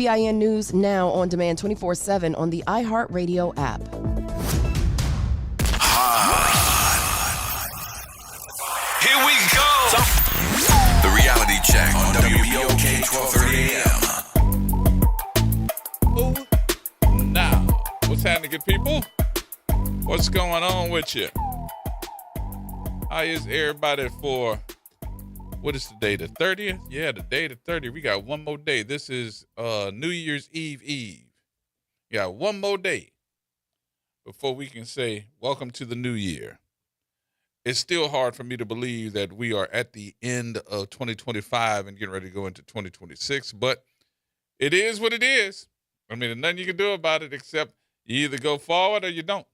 WBIN News now on demand 24/7 on the iHeartRadio app. Here we go. The reality check on WBOK 1230 AM. Now, what's happening, good people? What's going on with you? How is everybody for, what is today, the 30th? Yeah, the day the 30th. We got one more day. This is New Year's Eve. We got one more day before we can say, welcome to the new year. It's still hard for me to believe that we are at the end of 2025 and getting ready to go into 2026, but it is what it is. I mean, there's nothing you can do about it except you either go forward or you don't.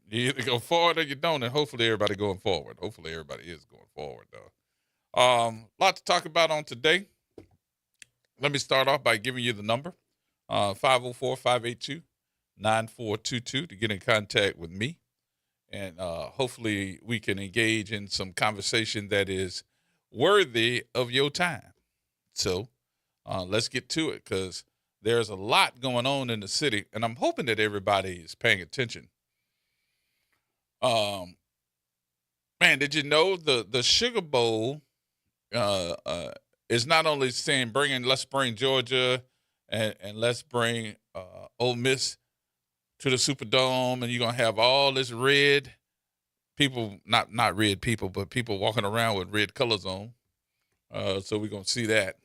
You either go forward or you don't, and hopefully everybody going forward. Hopefully everybody is going forward, though. Lot to talk about on today. Let me start off by giving you the number, 504-582-9422 to get in contact with me. And hopefully we can engage in some conversation that is worthy of your time. So let's get to it, because there's a lot going on in the city, and I'm hoping that everybody is paying attention. Man, did you know the Sugar Bowl is not only saying let's bring Georgia and let's bring Ole Miss to the Superdome, and you're going to have all this red people, not red people, but people walking around with red colors on. So we're going to see that.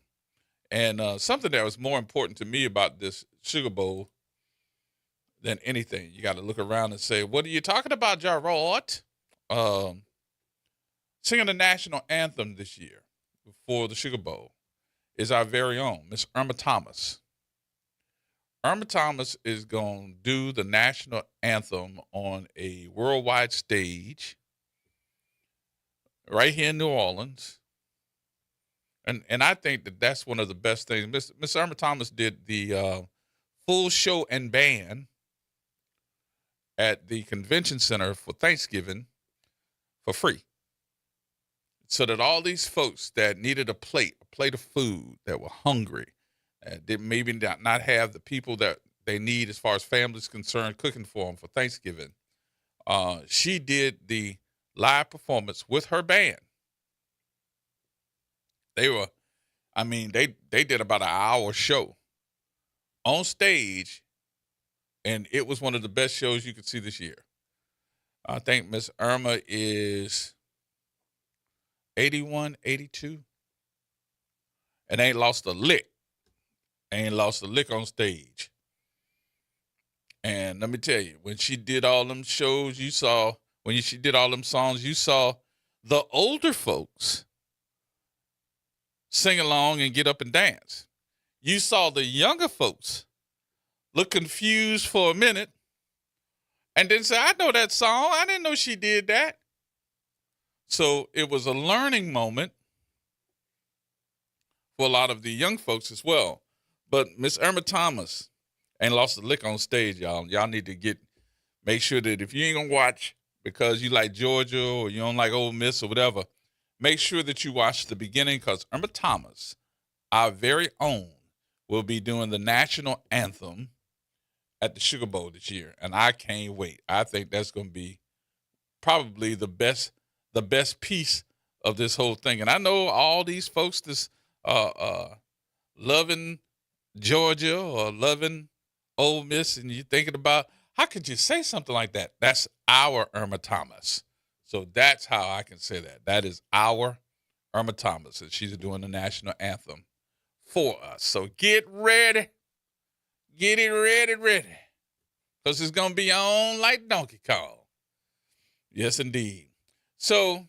And something that was more important to me about this Sugar Bowl than anything, you got to look around and say, what are you talking about, Gerod? Singing the national anthem this year for the Sugar Bowl is our very own Miss Irma Thomas. Irma Thomas is going to do the national anthem on a worldwide stage right here in New Orleans. And I think that that's one of the best things. Miss Irma Thomas did the full show and band at the convention center for Thanksgiving for free, so that all these folks that needed a plate of food, that were hungry, did maybe not have the people that they need as far as families concerned cooking for them for Thanksgiving. She did the live performance with her band. They did about an hour show on stage, and it was one of the best shows you could see this year. I think Miss Irma is 81, 82, and ain't lost a lick. Ain't lost a lick on stage. And let me tell you, when she did all them shows, she did all them songs, you saw the older folks sing along and get up and dance. You saw the younger folks look confused for a minute and then say, I know that song. I didn't know she did that. So it was a learning moment for a lot of the young folks as well. But Miss Irma Thomas ain't lost a lick on stage, y'all. Y'all need to make sure that if you ain't going to watch because you like Georgia or you don't like Ole Miss or whatever, make sure that you watch the beginning, because Irma Thomas, our very own, will be doing the national anthem at the Sugar Bowl this year. And I can't wait. I think that's going to be probably the best piece of this whole thing. And I know all these folks that's loving Georgia or loving Ole Miss, and you're thinking about, how could you say something like that? That's our Irma Thomas. So that's how I can say that. That is our Irma Thomas, and she's doing the national anthem for us. So get ready. Get it ready. Because it's going to be on like Donkey Kong. Yes, indeed. So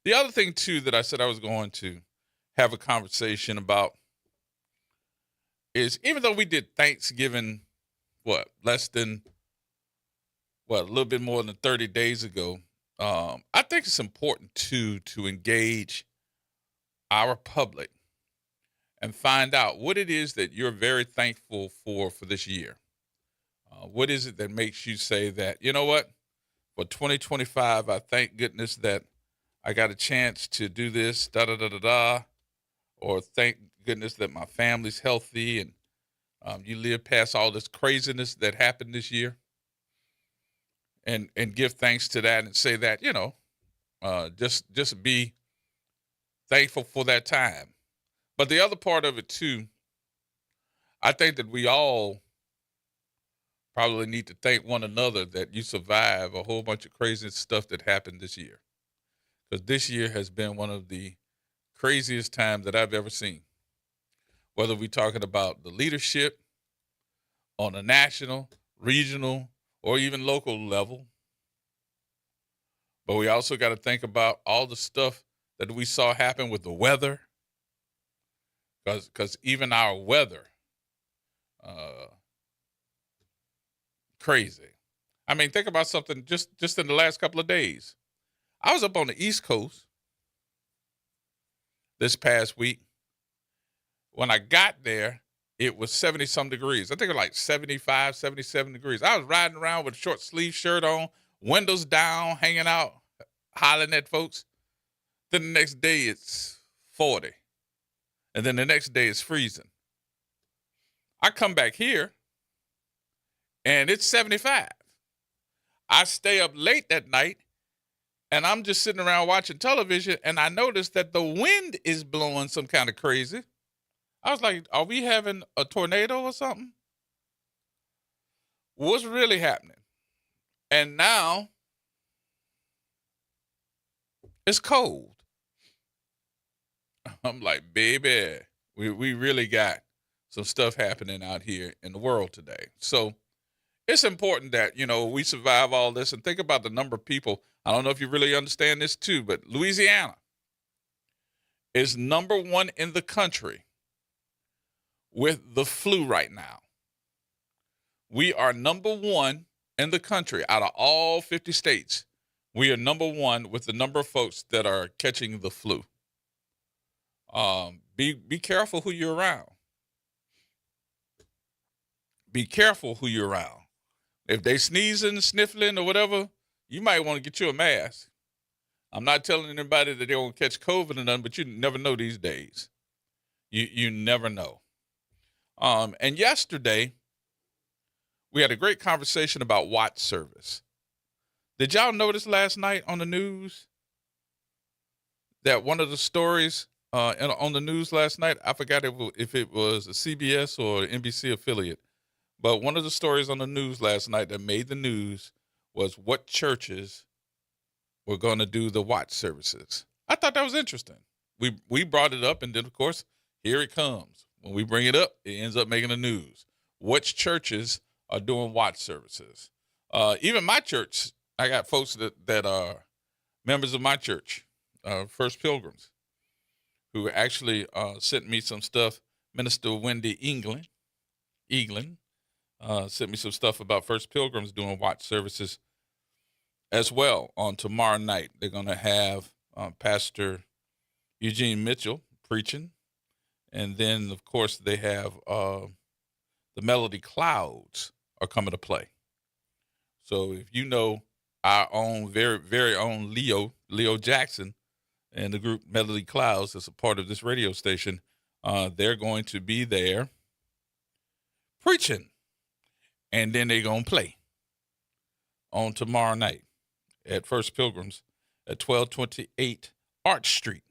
the other thing, too, that I said I was going to have a conversation about is, even though we did Thanksgiving, a little bit more than 30 days ago, I think it's important, too, to engage our public and find out what it is that you're very thankful for this year. What is it that makes you say that, you know what, for 2025, I thank goodness that I got a chance to do this, or thank goodness that my family's healthy and you live past all this craziness that happened this year. And give thanks to that and say that, just be thankful for that time. But the other part of it too, I think that we all probably need to thank one another that you survived a whole bunch of crazy stuff that happened this year. Because this year has been one of the craziest times that I've ever seen. Whether we're talking about the leadership on a national, regional, or even local level. But we also got to think about all the stuff that we saw happen with the weather. Because even our weather, crazy. I mean, think about something just in the last couple of days. I was up on the East Coast this past week. When I got there, it was 70-some degrees. I think it was like 75, 77 degrees. I was riding around with a short sleeve shirt on, windows down, hanging out, hollering at folks. Then the next day, it's 40. And then the next day, it's freezing. I come back here, and it's 75. I stay up late that night, and I'm just sitting around watching television, and I noticed that the wind is blowing some kind of crazy. I was like, are we having a tornado or something? What's really happening? And now it's cold. I'm like, baby, we really got some stuff happening out here in the world today. So it's important that, we survive all this and think about the number of people. I don't know if you really understand this too, but Louisiana is number 1 in the country with the flu right now. We are number 1 in the country out of all 50 states. We are number 1 with the number of folks that are catching the flu. Be careful who you're around. Be careful who you're around. If they sneezing, sniffling, or whatever, you might want to get you a mask. I'm not telling anybody that they won't catch COVID or nothing, but you never know these days. You never know. And yesterday, we had a great conversation about watch service. Did y'all notice last night on the news that one of the stories on the news last night, I forgot if it was a CBS or NBC affiliate, but one of the stories on the news last night that made the news was what churches were going to do the watch services. I thought that was interesting. We brought it up, and then, of course, here it comes. When we bring it up, it ends up making the news. Which churches are doing watch services? Even my church, I got folks that are members of my church, First Pilgrims, who actually sent me some stuff. Minister Wendy Eaglin sent me some stuff about First Pilgrims doing watch services as well on tomorrow night. They're going to have Pastor Eugene Mitchell preaching. And then, of course, they have the Melody Clouds are coming to play. So if you know our own, very, very own Leo Jackson and the group Melody Clouds as a part of this radio station, they're going to be there preaching. And then they're going to play on tomorrow night at First Pilgrims at 1228 Arch Street.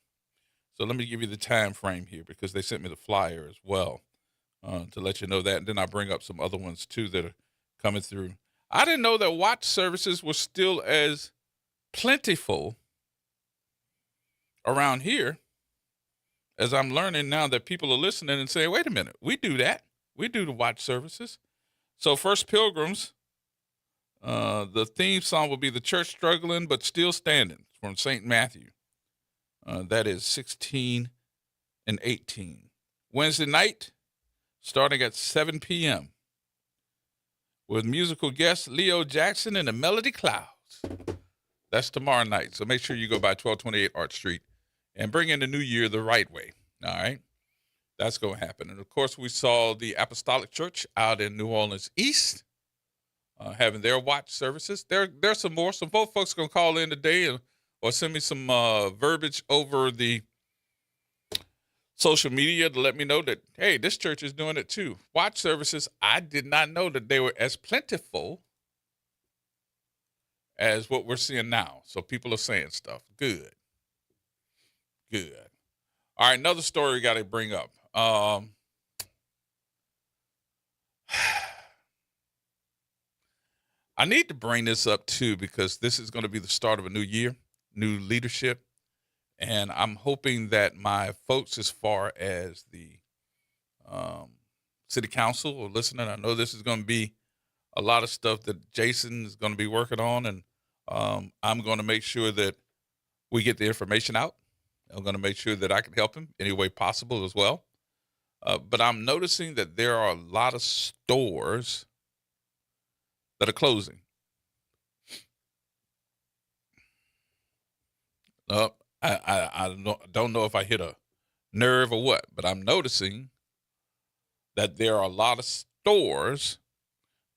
So let me give you the time frame here because they sent me the flyer as well to let you know that. And then I bring up some other ones, too, that are coming through. I didn't know that watch services were still as plentiful around here as I'm learning now that people are listening and saying, wait a minute, we do that. We do the watch services. So First Pilgrims, the theme song will be The Church Struggling But Still Standing from St. Matthew. That is 16 and 18. Wednesday night, starting at 7 p.m. with musical guest Leo Jackson and the Melody Clouds. That's tomorrow night. So make sure you go by 1228 Arch Street and bring in the new year the right way. All right? That's going to happen. And, of course, we saw the Apostolic Church out in New Orleans East having their watch services. There's some more. Some folks going to call in today or send me some verbiage over the social media to let me know that, hey, this church is doing it too. Watch services, I did not know that they were as plentiful as what we're seeing now. So people are saying stuff. Good. Good. All right, another story we got to bring up. I need to bring this up too because this is going to be the start of a new year, new leadership. And I'm hoping that my folks, as far as the city council, are listening. I know this is going to be a lot of stuff that Jason is going to be working on. And I'm going to make sure that we get the information out. I'm going to make sure that I can help him any way possible as well. But I'm noticing that there are a lot of stores that are closing. I don't know if I hit a nerve or what, but I'm noticing that there are a lot of stores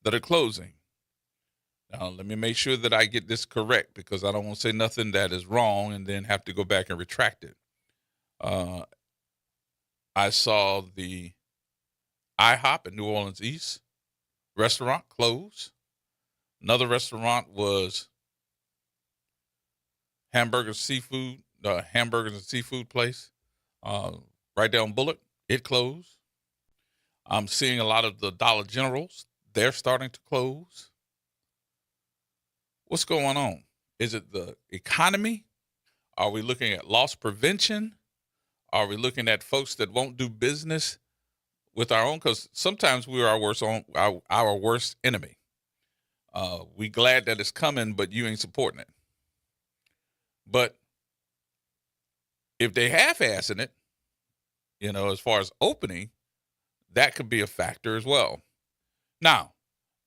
that are closing. Now, let me make sure that I get this correct because I don't want to say nothing that is wrong and then have to go back and retract it. I saw the IHOP in New Orleans East restaurant close. Another restaurant was hamburgers and seafood place right down Bullock. It closed. I'm seeing a lot of the Dollar Generals. They're starting to close. What's going on? Is it the economy? Are we looking at loss prevention? Are we looking at folks that won't do business with our own? Because sometimes we are our worst enemy. We glad that it's coming, but you ain't supporting it. But if they half-assing it, as far as opening, that could be a factor as well. Now,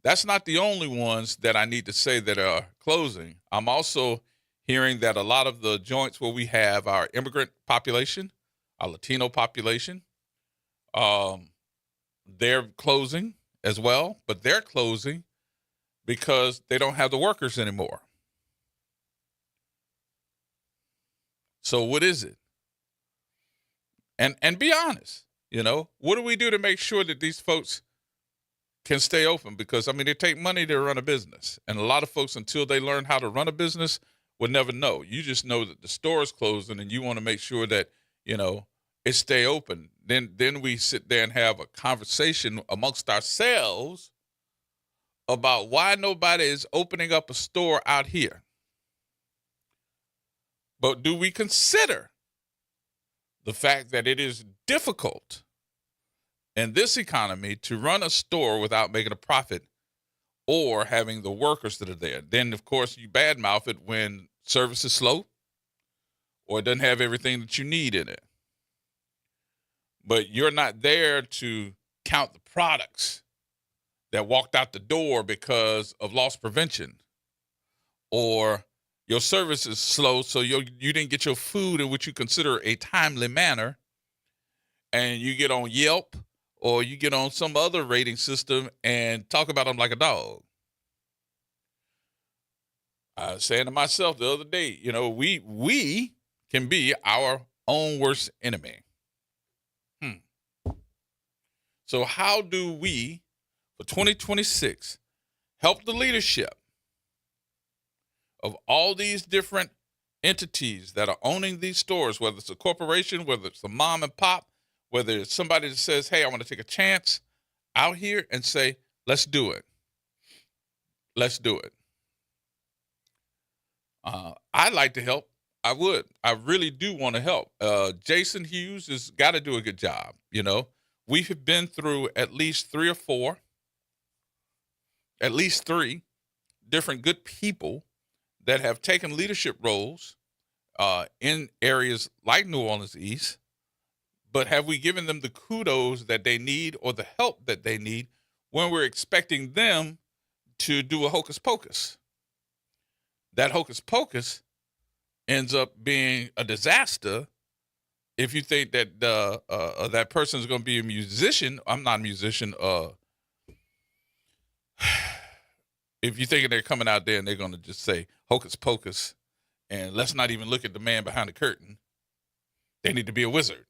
that's not the only ones that I need to say that are closing. I'm also hearing that a lot of the joints where we have our immigrant population, our Latino population, they're closing as well, but they're closing because they don't have the workers anymore. So what is it? And be honest, what do we do to make sure that these folks can stay open? Because, they take money to run a business. And a lot of folks, until they learn how to run a business, will never know. You just know that the store is closing and you want to make sure that, it stay open. Then we sit there and have a conversation amongst ourselves about why nobody is opening up a store out here. But do we consider the fact that it is difficult in this economy to run a store without making a profit or having the workers that are there? Then, of course, you badmouth it when service is slow or it doesn't have everything that you need in it. But you're not there to count the products that walked out the door because of loss prevention, or your service is slow, so you didn't get your food in what you consider a timely manner, and you get on Yelp or you get on some other rating system and talk about them like a dog. I was saying to myself the other day, we can be our own worst enemy. So how do we, for 2026, help the leadership of all these different entities that are owning these stores, whether it's a corporation, whether it's a mom and pop, whether it's somebody that says, hey, I want to take a chance out here and say, let's do it. Let's do it. I'd like to help. I would. I really do want to help. Jason Hughes has got to do a good job. We have been through at least three different good people that have taken leadership roles in areas like New Orleans East, but have we given them the kudos that they need or the help that they need when we're expecting them to do a hocus pocus? That hocus pocus ends up being a disaster if you think that that person is going to be a musician. I'm not a musician. If you're thinking they're coming out there and they're going to just say hocus pocus and let's not even look at the man behind the curtain, they need to be a wizard.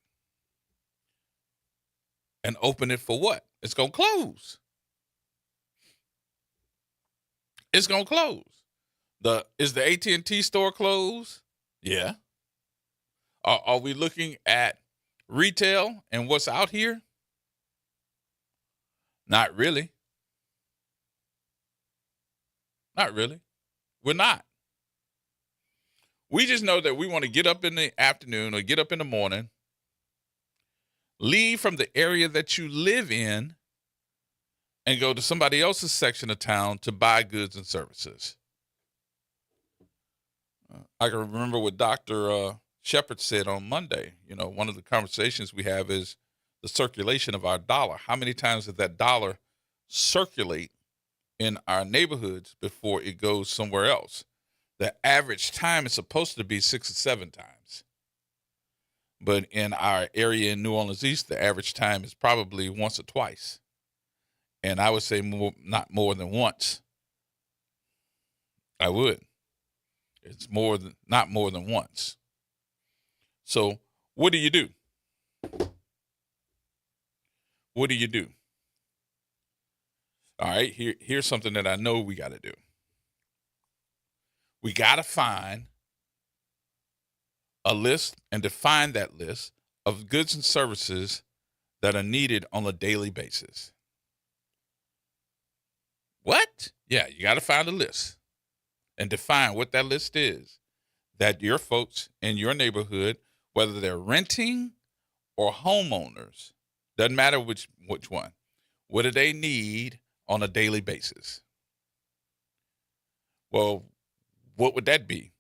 And open it for what? It's going to close. It's going to close. Is the AT&T store closed? Yeah. Are we looking at retail and what's out here? Not really. Not really. We're not. We just know that we want to get up in the afternoon or get up in the morning, leave from the area that you live in, and go to somebody else's section of town to buy goods and services. I can remember what Dr. Shepard said on Monday. One of the conversations we have is the circulation of our dollar. How many times does that dollar circulate in our neighborhoods before it goes somewhere else? The average time is supposed to be 6 or 7 times. But in our area in New Orleans East, the average time is probably once or twice. And I would say not more than once. I would. It's not more than once. So what do you do? What do you do? All right, here's something that I know we got to do. We got to find a list and define that list of goods and services that are needed on a daily basis. What? Yeah, you got to find a list and define what that list is that your folks in your neighborhood, whether they're renting or homeowners, doesn't matter which one, what do they need on a daily basis? Well, what would that be?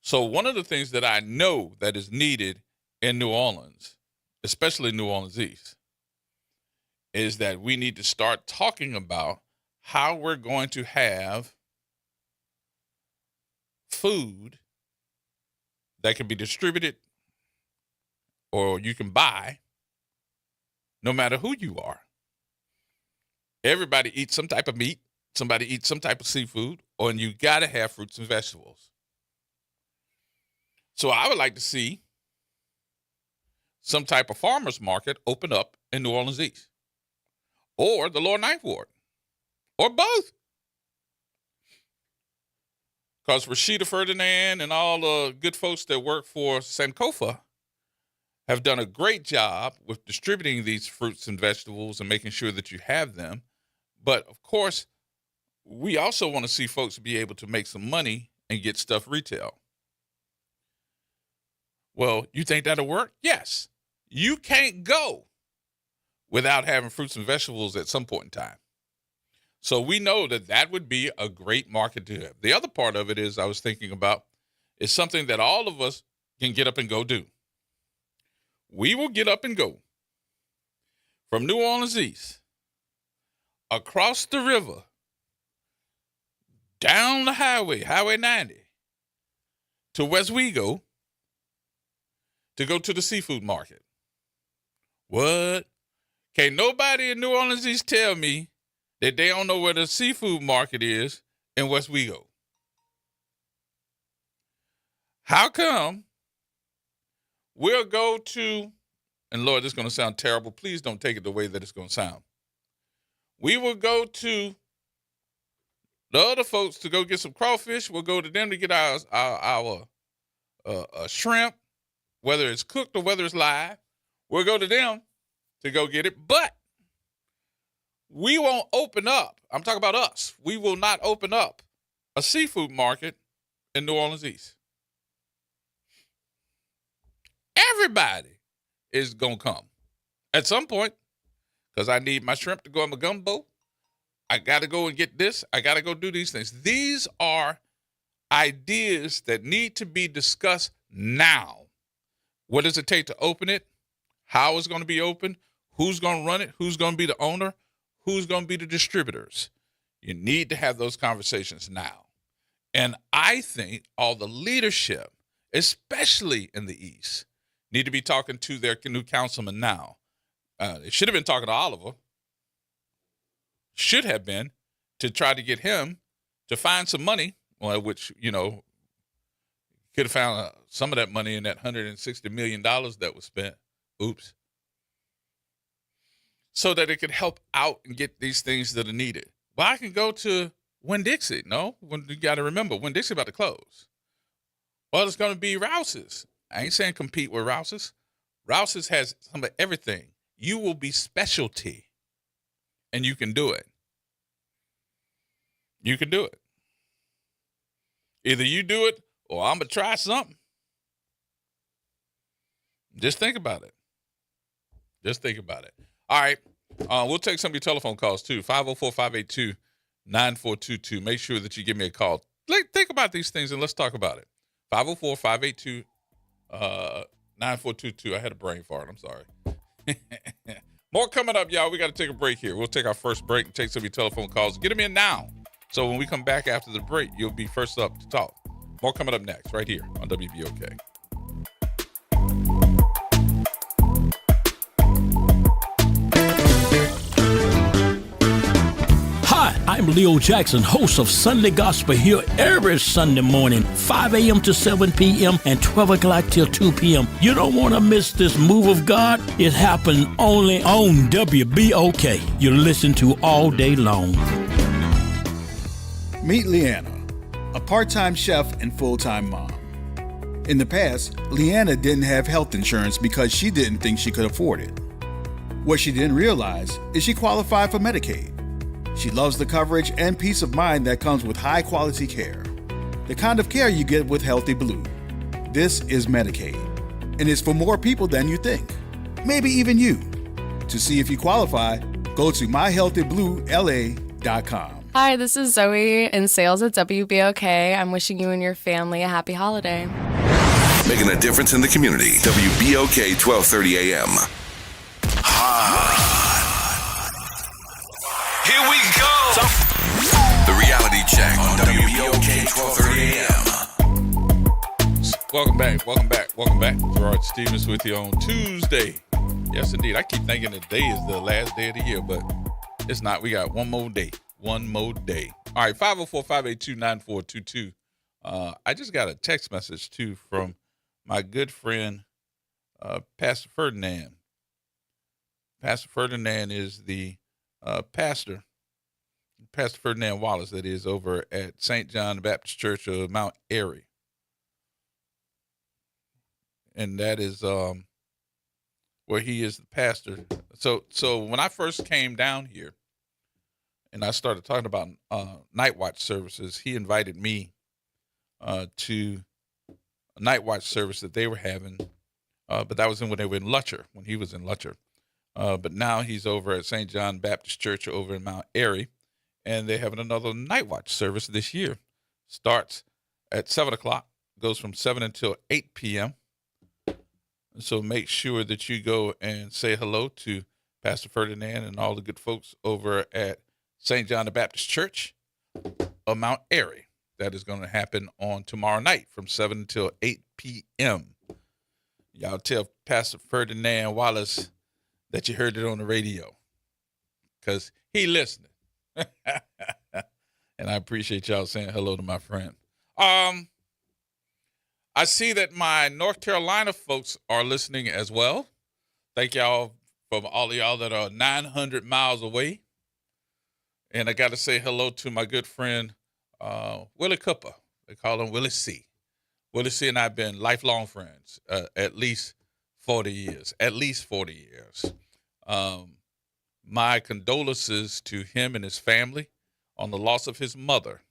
So one of the things that I know that is needed in New Orleans, especially New Orleans East, is that we need to start talking about how we're going to have food that can be distributed or you can buy no matter who you are. Everybody eats some type of meat, somebody eats some type of seafood, and you got to have fruits and vegetables. So I would like to see some type of farmer's market open up in New Orleans East or the Lower Ninth Ward or both. Because Rashida Ferdinand and all the good folks that work for Sankofa have done a great job with distributing these fruits and vegetables and making sure that you have them. But, of course, we also want to see folks be able to make some money and get stuff retail. Well, you think that'll work? Yes. You can't go without having fruits and vegetables at some point in time. So we know that would be a great market to have. The other part of it is I was thinking about is something that all of us can get up and go do. We will get up and go from New Orleans East, across the river, down the Highway 90, to Westwego to go to the seafood market. What? Can't nobody in New Orleans East tell me that they don't know where the seafood market is in Westwego. How come we'll go to, and Lord, this is going to sound terrible. Please don't take it the way that it's going to sound. We will go to the other folks to go get some crawfish. We'll go to them to get our shrimp, whether it's cooked or whether it's live. We'll go to them to go get it. But we won't open up. I'm talking about us. We will not open up a seafood market in New Orleans East. Everybody is going to come at some point because I need my shrimp to go in my gumbo. I got to go and get this. I got to go do these things. These are ideas that need to be discussed now. What does it take to open it? How it's going to be open? Who's going to run it? Who's going to be the owner? Who's going to be the distributors? You need to have those conversations now. And I think all the leadership, especially in the East, need to be talking to their new councilman now. They should have been talking to Oliver. Should have been to try to get him to find some money, which, could have found some of that money in that $160 million that was spent. Oops, so that it can help out and get these things that are needed. Well, I can go to Winn-Dixie. No, you got to remember, Winn-Dixie about to close. Well, it's going to be Rouse's. I ain't saying compete with Rouse's. Rouse's has some of everything. You will be specialty, and you can do it. You can do it. Either you do it or I'm going to try something. Just think about it. Just think about it. All right. We'll take some of your telephone calls, too. 504-582-9422. Make sure that you give me a call. Think about these things, and let's talk about it. 504-582-9422. I had a brain fart. I'm sorry. More coming up, y'all. We got to take a break here. We'll take our first break and take some of your telephone calls. Get them in now. So when we come back after the break, you'll be first up to talk. More coming up next, right here on WBOK. Hi, I'm Leo Jackson, host of Sunday Gospel here every Sunday morning, 5 a.m. to 7 p.m. and 12 o'clock till 2 p.m. You don't want to miss this move of God. It happens only on WBOK. You listen to all day long. Meet Leanna, a part-time chef and full-time mom. In the past, Leanna didn't have health insurance because she didn't think she could afford it. What she didn't realize is she qualified for Medicaid. She loves the coverage and peace of mind that comes with high-quality care. The kind of care you get with Healthy Blue. This is Medicaid, and it's for more people than you think. Maybe even you. To see if you qualify, go to myhealthybluela.com. Hi, this is Zoe in sales at WBOK. I'm wishing you and your family a happy holiday. Making a difference in the community. WBOK 1230 AM. Here we go. The reality check on WBOK 1230 AM. Welcome back. Gerard Stevens with you on Tuesday. Yes, indeed. I keep thinking today is the last day of the year, but it's not. We got one more day. All right, 504-582-9422. I just got a text message, too, from my good friend, Pastor Ferdinand. Pastor Ferdinand is the Pastor Ferdinand Wallace, that is, over at St. John Baptist Church of Mount Airy. And that is where he is the pastor. So when I first came down here and I started talking about night watch services, he invited me to a night watch service that they were having, but that was when they were in Lutcher, when he was in Lutcher. But now he's over at St. John Baptist Church over in Mount Airy, and they're having another night watch service this year. Starts at 7 o'clock, goes from 7 until 8 p.m. So make sure that you go and say hello to Pastor Ferdinand and all the good folks over at St. John the Baptist Church of Mount Airy. That is going to happen on tomorrow night from 7 until 8 p.m. Y'all tell Pastor Ferdinand Wallace that you heard it on the radio, because he listening. And I appreciate y'all saying hello to my friend. I see that my North Carolina folks are listening as well. Thank y'all from all of y'all that are 900 miles away. And I got to say hello to my good friend, Willie Cooper. They call him Willie C. Willie C and I have been lifelong friends, at least 40 years. My condolences to him and his family on the loss of his mother,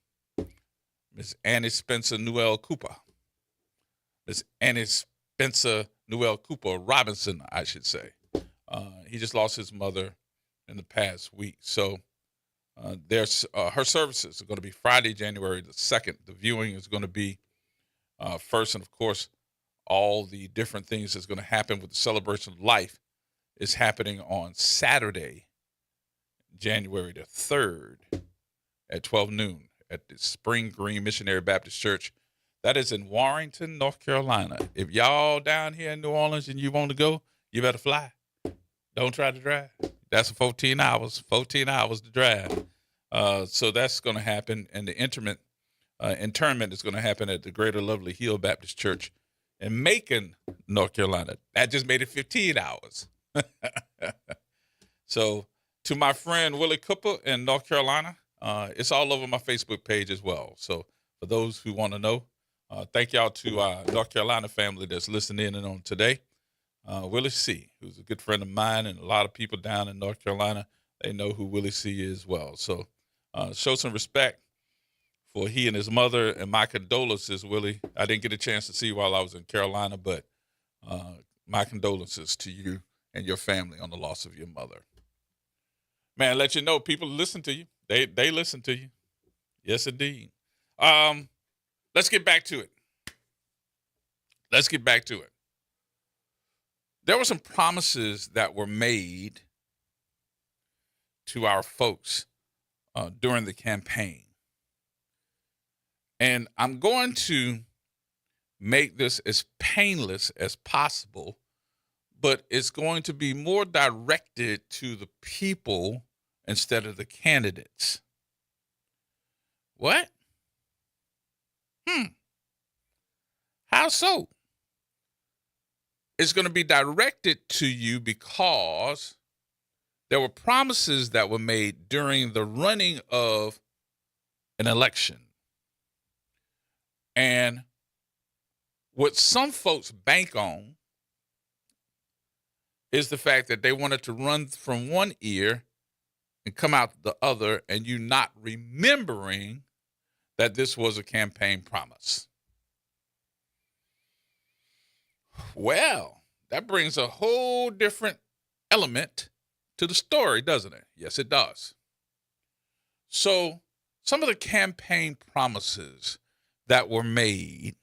Miss Annie Spencer Newell Cooper. Miss Annie Spencer Newell Cooper Robinson, I should say. He just lost his mother in the past week. So there's her services are going to be Friday, January the 2nd. The viewing is going to be first, and of course, all the different things that's going to happen with the celebration of life is happening on Saturday, January the 3rd at 12 noon at the Spring Green Missionary Baptist Church. That is in Warrenton, North Carolina. If y'all down here in New Orleans and you want to go, you better fly. Don't try to drive. That's 14 hours to drive. So that's going to happen. And the internment is going to happen at the Greater Lovely Hill Baptist Church in Macon, North Carolina. That just made it 15 hours. So to my friend Willie Cooper in North Carolina, it's all over my Facebook page as well. So for those who want to know, thank y'all to our North Carolina family that's listening in and on today. Willie C., who's a good friend of mine, and a lot of people down in North Carolina, they know who Willie C. is well. So show some respect for he and his mother, and my condolences, Willie. I didn't get a chance to see you while I was in Carolina, but my condolences to you and your family on the loss of your mother. Man, let you know, people listen to you. They listen to you. Yes, indeed. Let's get back to it. There were some promises that were made to our folks during the campaign. And I'm going to make this as painless as possible, but it's going to be more directed to the people instead of the candidates. What? How so? It's going to be directed to you because there were promises that were made during the running of an election. And what some folks bank on is the fact that they wanted to run from one ear and come out the other, and you not remembering that this was a campaign promise. Well, that brings a whole different element to the story, doesn't it? Yes, it does. So some of the campaign promises that were made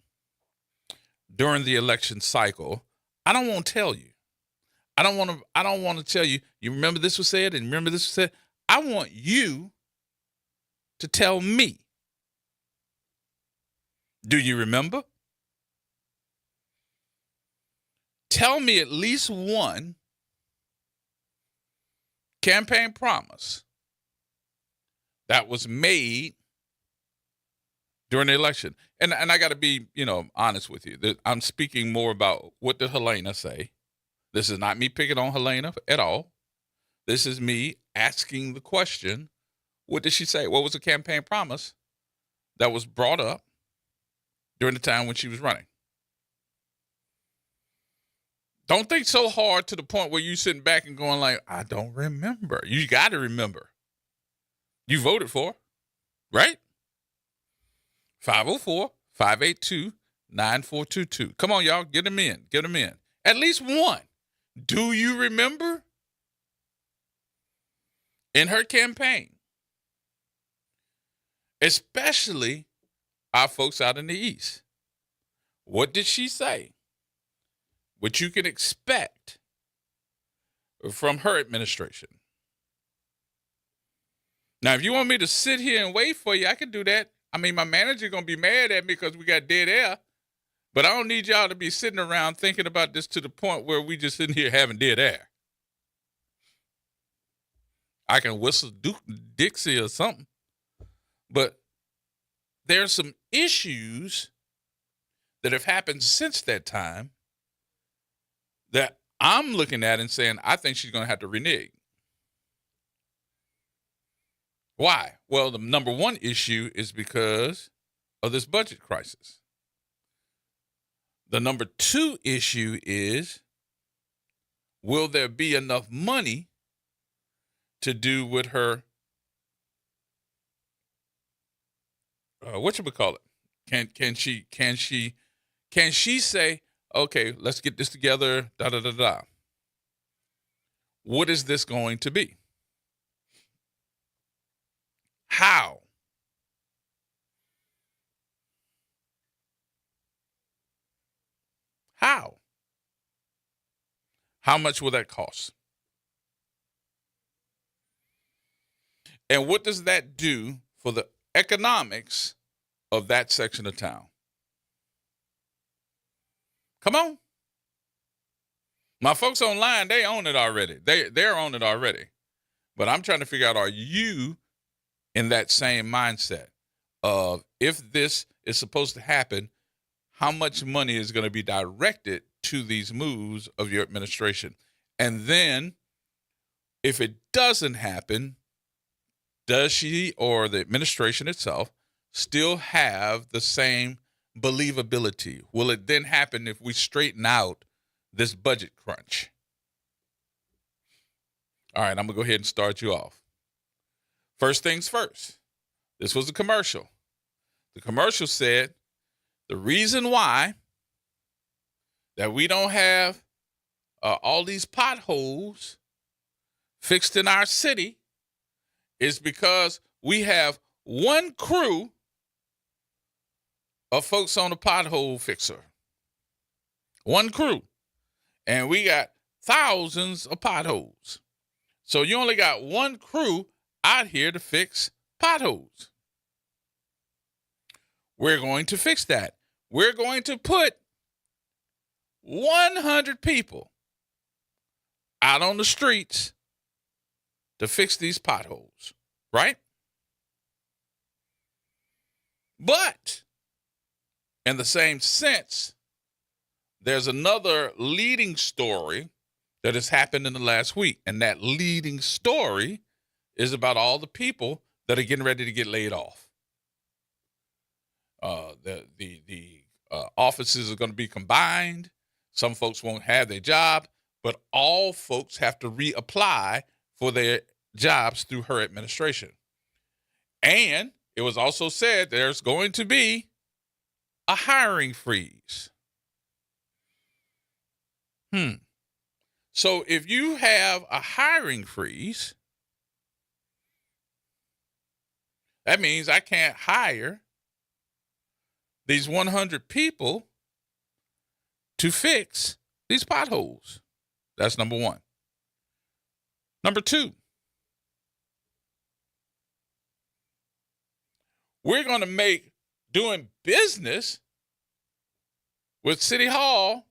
during the election cycle, I don't want to tell you. I don't want to tell you, you remember this was said and remember this was said. I want you to tell me. Do you remember? Tell me at least one campaign promise that was made during the election. And I got to be, honest with you. I'm speaking more about what did Helena say. This is not me picking on Helena at all. This is me asking the question, what did she say? What was the campaign promise that was brought up during the time when she was running? Don't think so hard to the point where you sitting back and going like, I don't remember. You got to remember. You voted for, right? 504-582-9422. Come on, y'all. Get them in. Get them in. At least one. Do you remember? In her campaign, especially our folks out in the East, what did she say? What you can expect from her administration. Now, if you want me to sit here and wait for you, I can do that. I mean, my manager going to be mad at me because we got dead air, but I don't need y'all to be sitting around thinking about this to the point where we just sitting here having dead air. I can whistle Dixie or something, but there's some issues that have happened since that time that I'm looking at and saying, I think she's going to have to renege. Why? Well, the number one issue is because of this budget crisis. The number two issue is, will there be enough money to do with her, whatchamacallit? Can she say, okay, let's get this together, da-da-da-da. What is this going to be? How? How? How much will that cost? And what does that do for the economics of that section of town? Come on. My folks online, they own it already. They're on it already. But I'm trying to figure out, are you in that same mindset of, if this is supposed to happen, how much money is going to be directed to these moves of your administration? And then If it doesn't happen, does she or the administration itself still have the same believability? Will it then happen if we straighten out this budget crunch? All right, I'm going to go ahead and start you off. First things first. This was a commercial. The commercial said the reason why that we don't have all these potholes fixed in our city is because we have one crew of folks on the pothole fixer. One crew. And we got thousands of potholes. So you only got one crew out here to fix potholes. We're going to fix that. We're going to put 100 people out on the streets to fix these potholes, right? But in the same sense, there's another leading story that has happened in the last week, and that leading story is about all the people that are getting ready to get laid off. The offices are going to be combined. Some folks won't have their job, but all folks have to reapply for their jobs through her administration. And it was also said there's going to be a hiring freeze. So if you have a hiring freeze, that means I can't hire these 100 people to fix these potholes. That's number one. Number two, we're going to make doing business with City Hall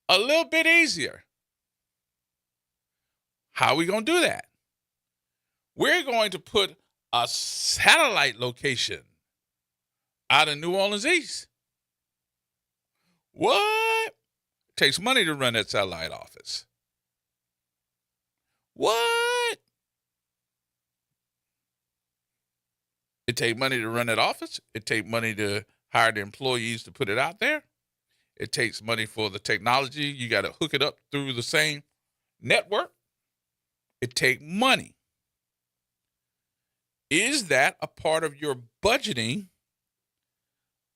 a little bit easier. How are we going to do that? We're going to put a satellite location out in New Orleans East. What? It takes money to run that satellite office. What? It takes money to run that office. It takes money to hire the employees to put it out there. It takes money for the technology. You got to hook it up through the same network. It takes money. Is that a part of your budgeting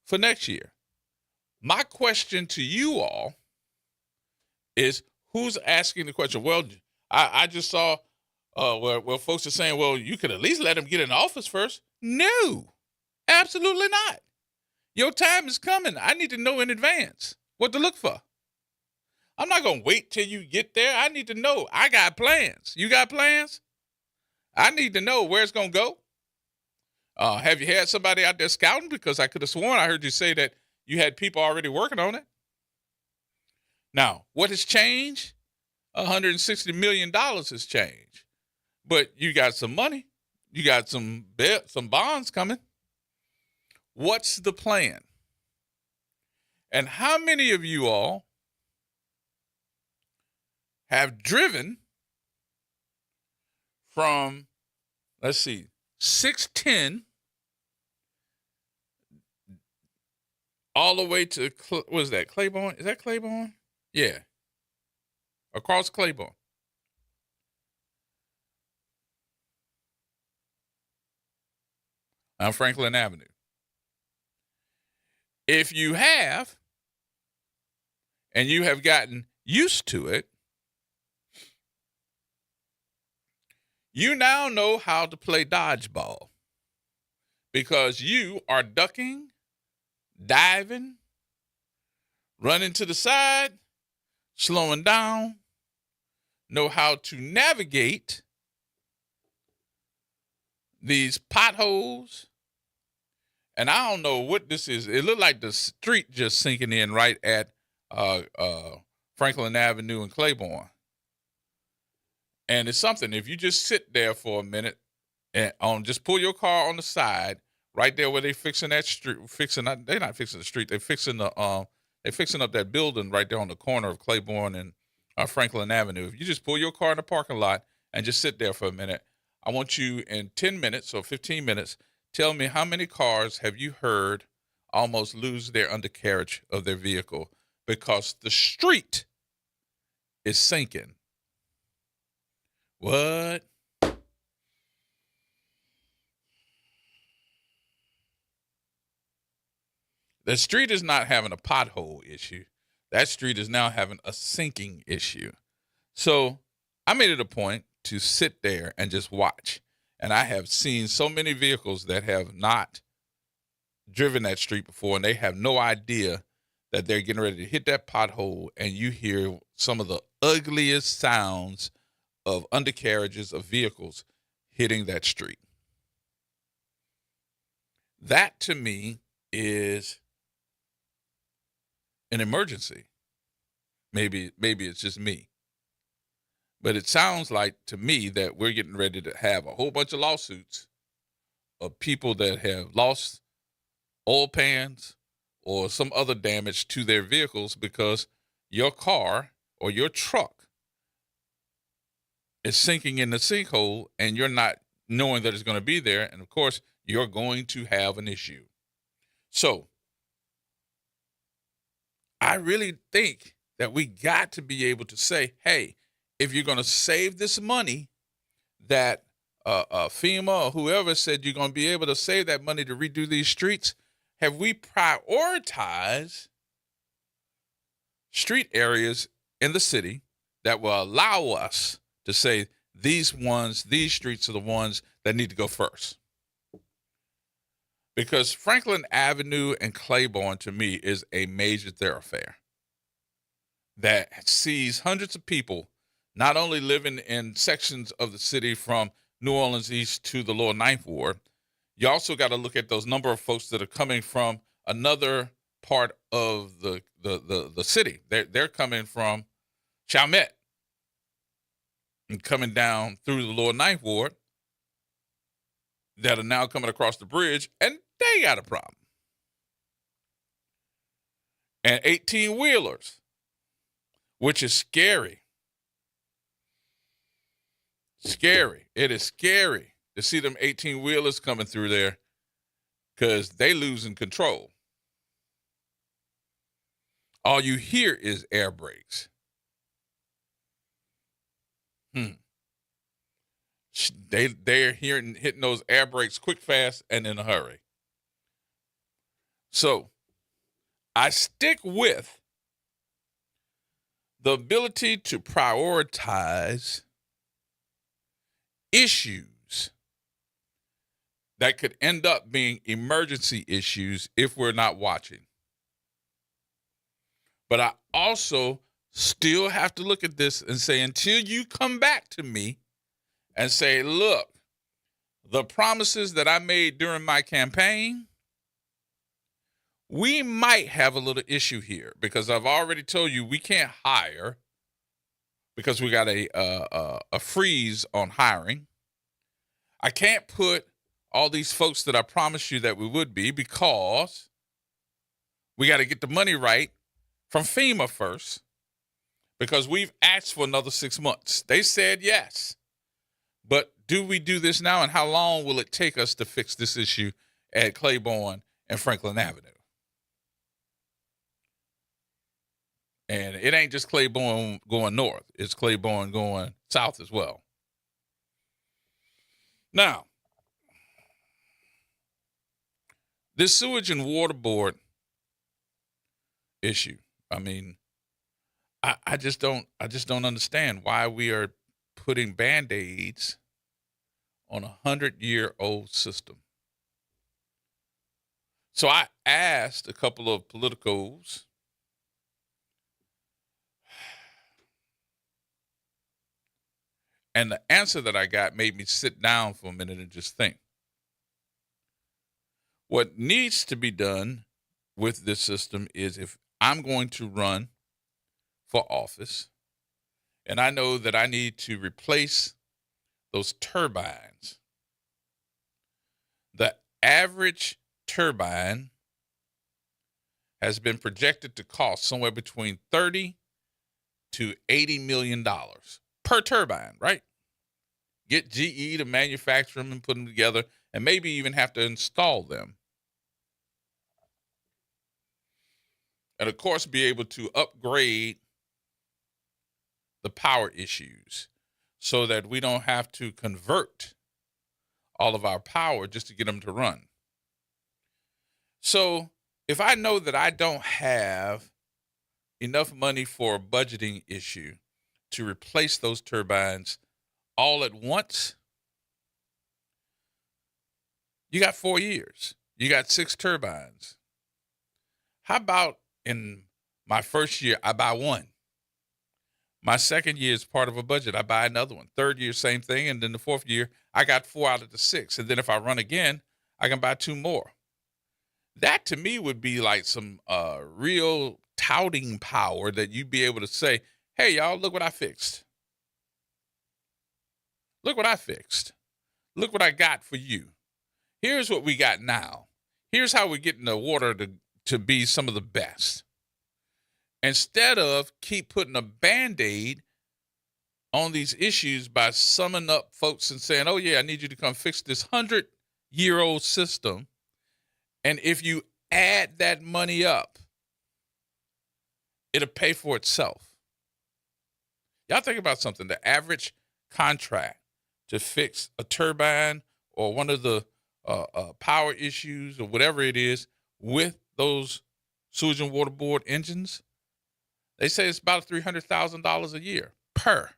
for next year? My question to you all is, who's asking the question? Well, I just saw where folks are saying, well, you could at least let them get in office first. No, absolutely not. Your time is coming. I need to know in advance what to look for. I'm not going to wait till you get there. I need to know. I got plans. You got plans? I need to know where it's going to go. Have you had somebody out there scouting? Because I could have sworn I heard you say that you had people already working on it. Now, what has changed? $160 million has changed. But you got some money. You got some bonds coming. What's the plan? And how many of you all have driven from, let's see, 610 all the way to, what is that, Claiborne? Is that Claiborne? Yeah. Across Claiborne. On Franklin Avenue. If you have, and you have gotten used to it, you now know how to play dodgeball, because you are ducking, diving, running to the side, slowing down, know how to navigate these potholes. And I don't know what this is. It looked like the street just sinking in right at Franklin Avenue and Claiborne. And it's something, if you just sit there for a minute and just pull your car on the side, right there where they fixing that street, they're not fixing the street, they're fixing up that building right there on the corner of Claiborne and Franklin Avenue. If you just pull your car in the parking lot and just sit there for a minute, I want you in 10 minutes or 15 minutes, tell me how many cars have you heard almost lose their undercarriage of their vehicle because the street is sinking. What? The street is not having a pothole issue. That street is now having a sinking issue. So I made it a point to sit there and just watch. And I have seen so many vehicles that have not driven that street before, and they have no idea that they're getting ready to hit that pothole, and you hear some of the ugliest sounds of undercarriages of vehicles hitting that street. That, to me, is an emergency. Maybe it's just me. But it sounds like to me that we're getting ready to have a whole bunch of lawsuits of people that have lost oil pans or some other damage to their vehicles because your car or your truck is sinking in the sinkhole and you're not knowing that it's going to be there. And of course, you're going to have an issue. So I really think that we got to be able to say, hey, if you're going to save this money that FEMA or whoever said you're going to be able to save that money to redo these streets, have we prioritized street areas in the city that will allow us to say these streets are the ones that need to go first? Because Franklin Avenue and Claiborne, to me, is a major thoroughfare that sees hundreds of people not only living in sections of the city from New Orleans East to the Lower Ninth Ward. You also got to look at those number of folks that are coming from another part of the city. They're coming from Chalmette and coming down through the Lower Ninth Ward that are now coming across the bridge, and they got a problem. And 18-wheelers, which is scary. Scary. It is scary to see them 18-wheelers coming through there because they losing control. All you hear is air brakes. They're hitting those air brakes quick, fast, and in a hurry. So I stick with the ability to prioritize issues that could end up being emergency issues if we're not watching. But I also still have to look at this and say, until you come back to me and say, look, the promises that I made during my campaign, we might have a little issue here because I've already told you we can't hire because we got a freeze on hiring. I can't put all these folks that I promised you that we would be because we got to get the money right from FEMA first because we've asked for another 6 months. They said yes. But do we do this now, and how long will it take us to fix this issue at Claiborne and Franklin Avenue? And it ain't just Claiborne going north. It's Claiborne going south as well. Now, this sewage and water board issue, I mean, I just don't understand why we are putting Band-Aids on a 100-year-old system. So I asked a couple of politicos, and the answer that I got made me sit down for a minute and just think. What needs to be done with this system is if I'm going to run for office, and I know that I need to replace those turbines. The average turbine has been projected to cost somewhere between $30 to $80 million per turbine, right? Get GE to manufacture them and put them together, and maybe even have to install them. And of course, be able to upgrade the power issues so that we don't have to convert all of our power just to get them to run. So if I know that I don't have enough money for a budgeting issue to replace those turbines all at once, you got 4 years. You got 6 turbines. How about in my first year, I buy one? My second year is part of a budget. I buy another one. Third year, same thing. And then the fourth year, I got 4 out of the 6. And then if I run again, I can buy 2 more. That to me would be like some real touting power that you'd be able to say, hey, y'all, look what I fixed. Look what I fixed. Look what I got for you. Here's what we got now. Here's how we're getting the water to be some of the best. Instead of keep putting a Band-Aid on these issues by summing up folks and saying, oh, yeah, I need you to come fix this 100-year-old system. And if you add that money up, it'll pay for itself. Y'all think about something. The average contract to fix a turbine or one of the power issues or whatever it is with those sewage and water board engines, they say it's about $300,000 a year per.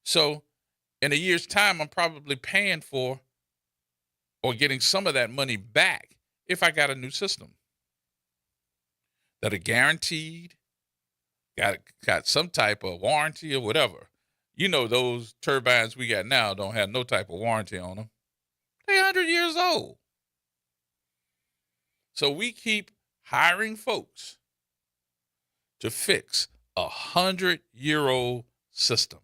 So in a year's time, I'm probably paying for or getting some of that money back if I got a new system that are guaranteed, got some type of warranty or whatever. You know, those turbines we got now don't have no type of warranty on them. They're 100 years old. So we keep hiring folks to fix a 100-year-old system.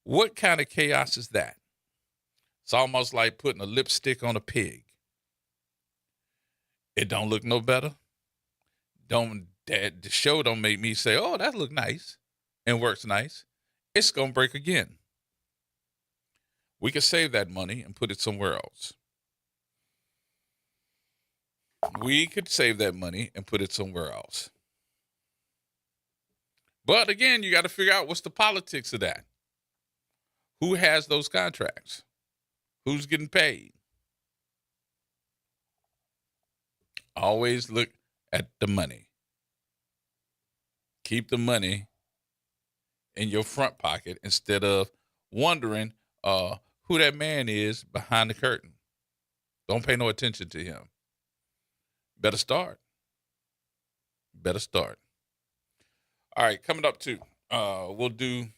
What kind of chaos is that? It's almost like putting a lipstick on a pig. It don't look no better. The show don't make me say, oh, that look nice and works nice. It's going to break again. We could save that money and put it somewhere else. We could save that money and put it somewhere else. But again, you got to figure out what's the politics of that. Who has those contracts? Who's getting paid? Always look at the money. Keep the money in your front pocket instead of wondering who that man is behind the curtain. Don't pay no attention to him. Better start. All right, coming up too, we'll do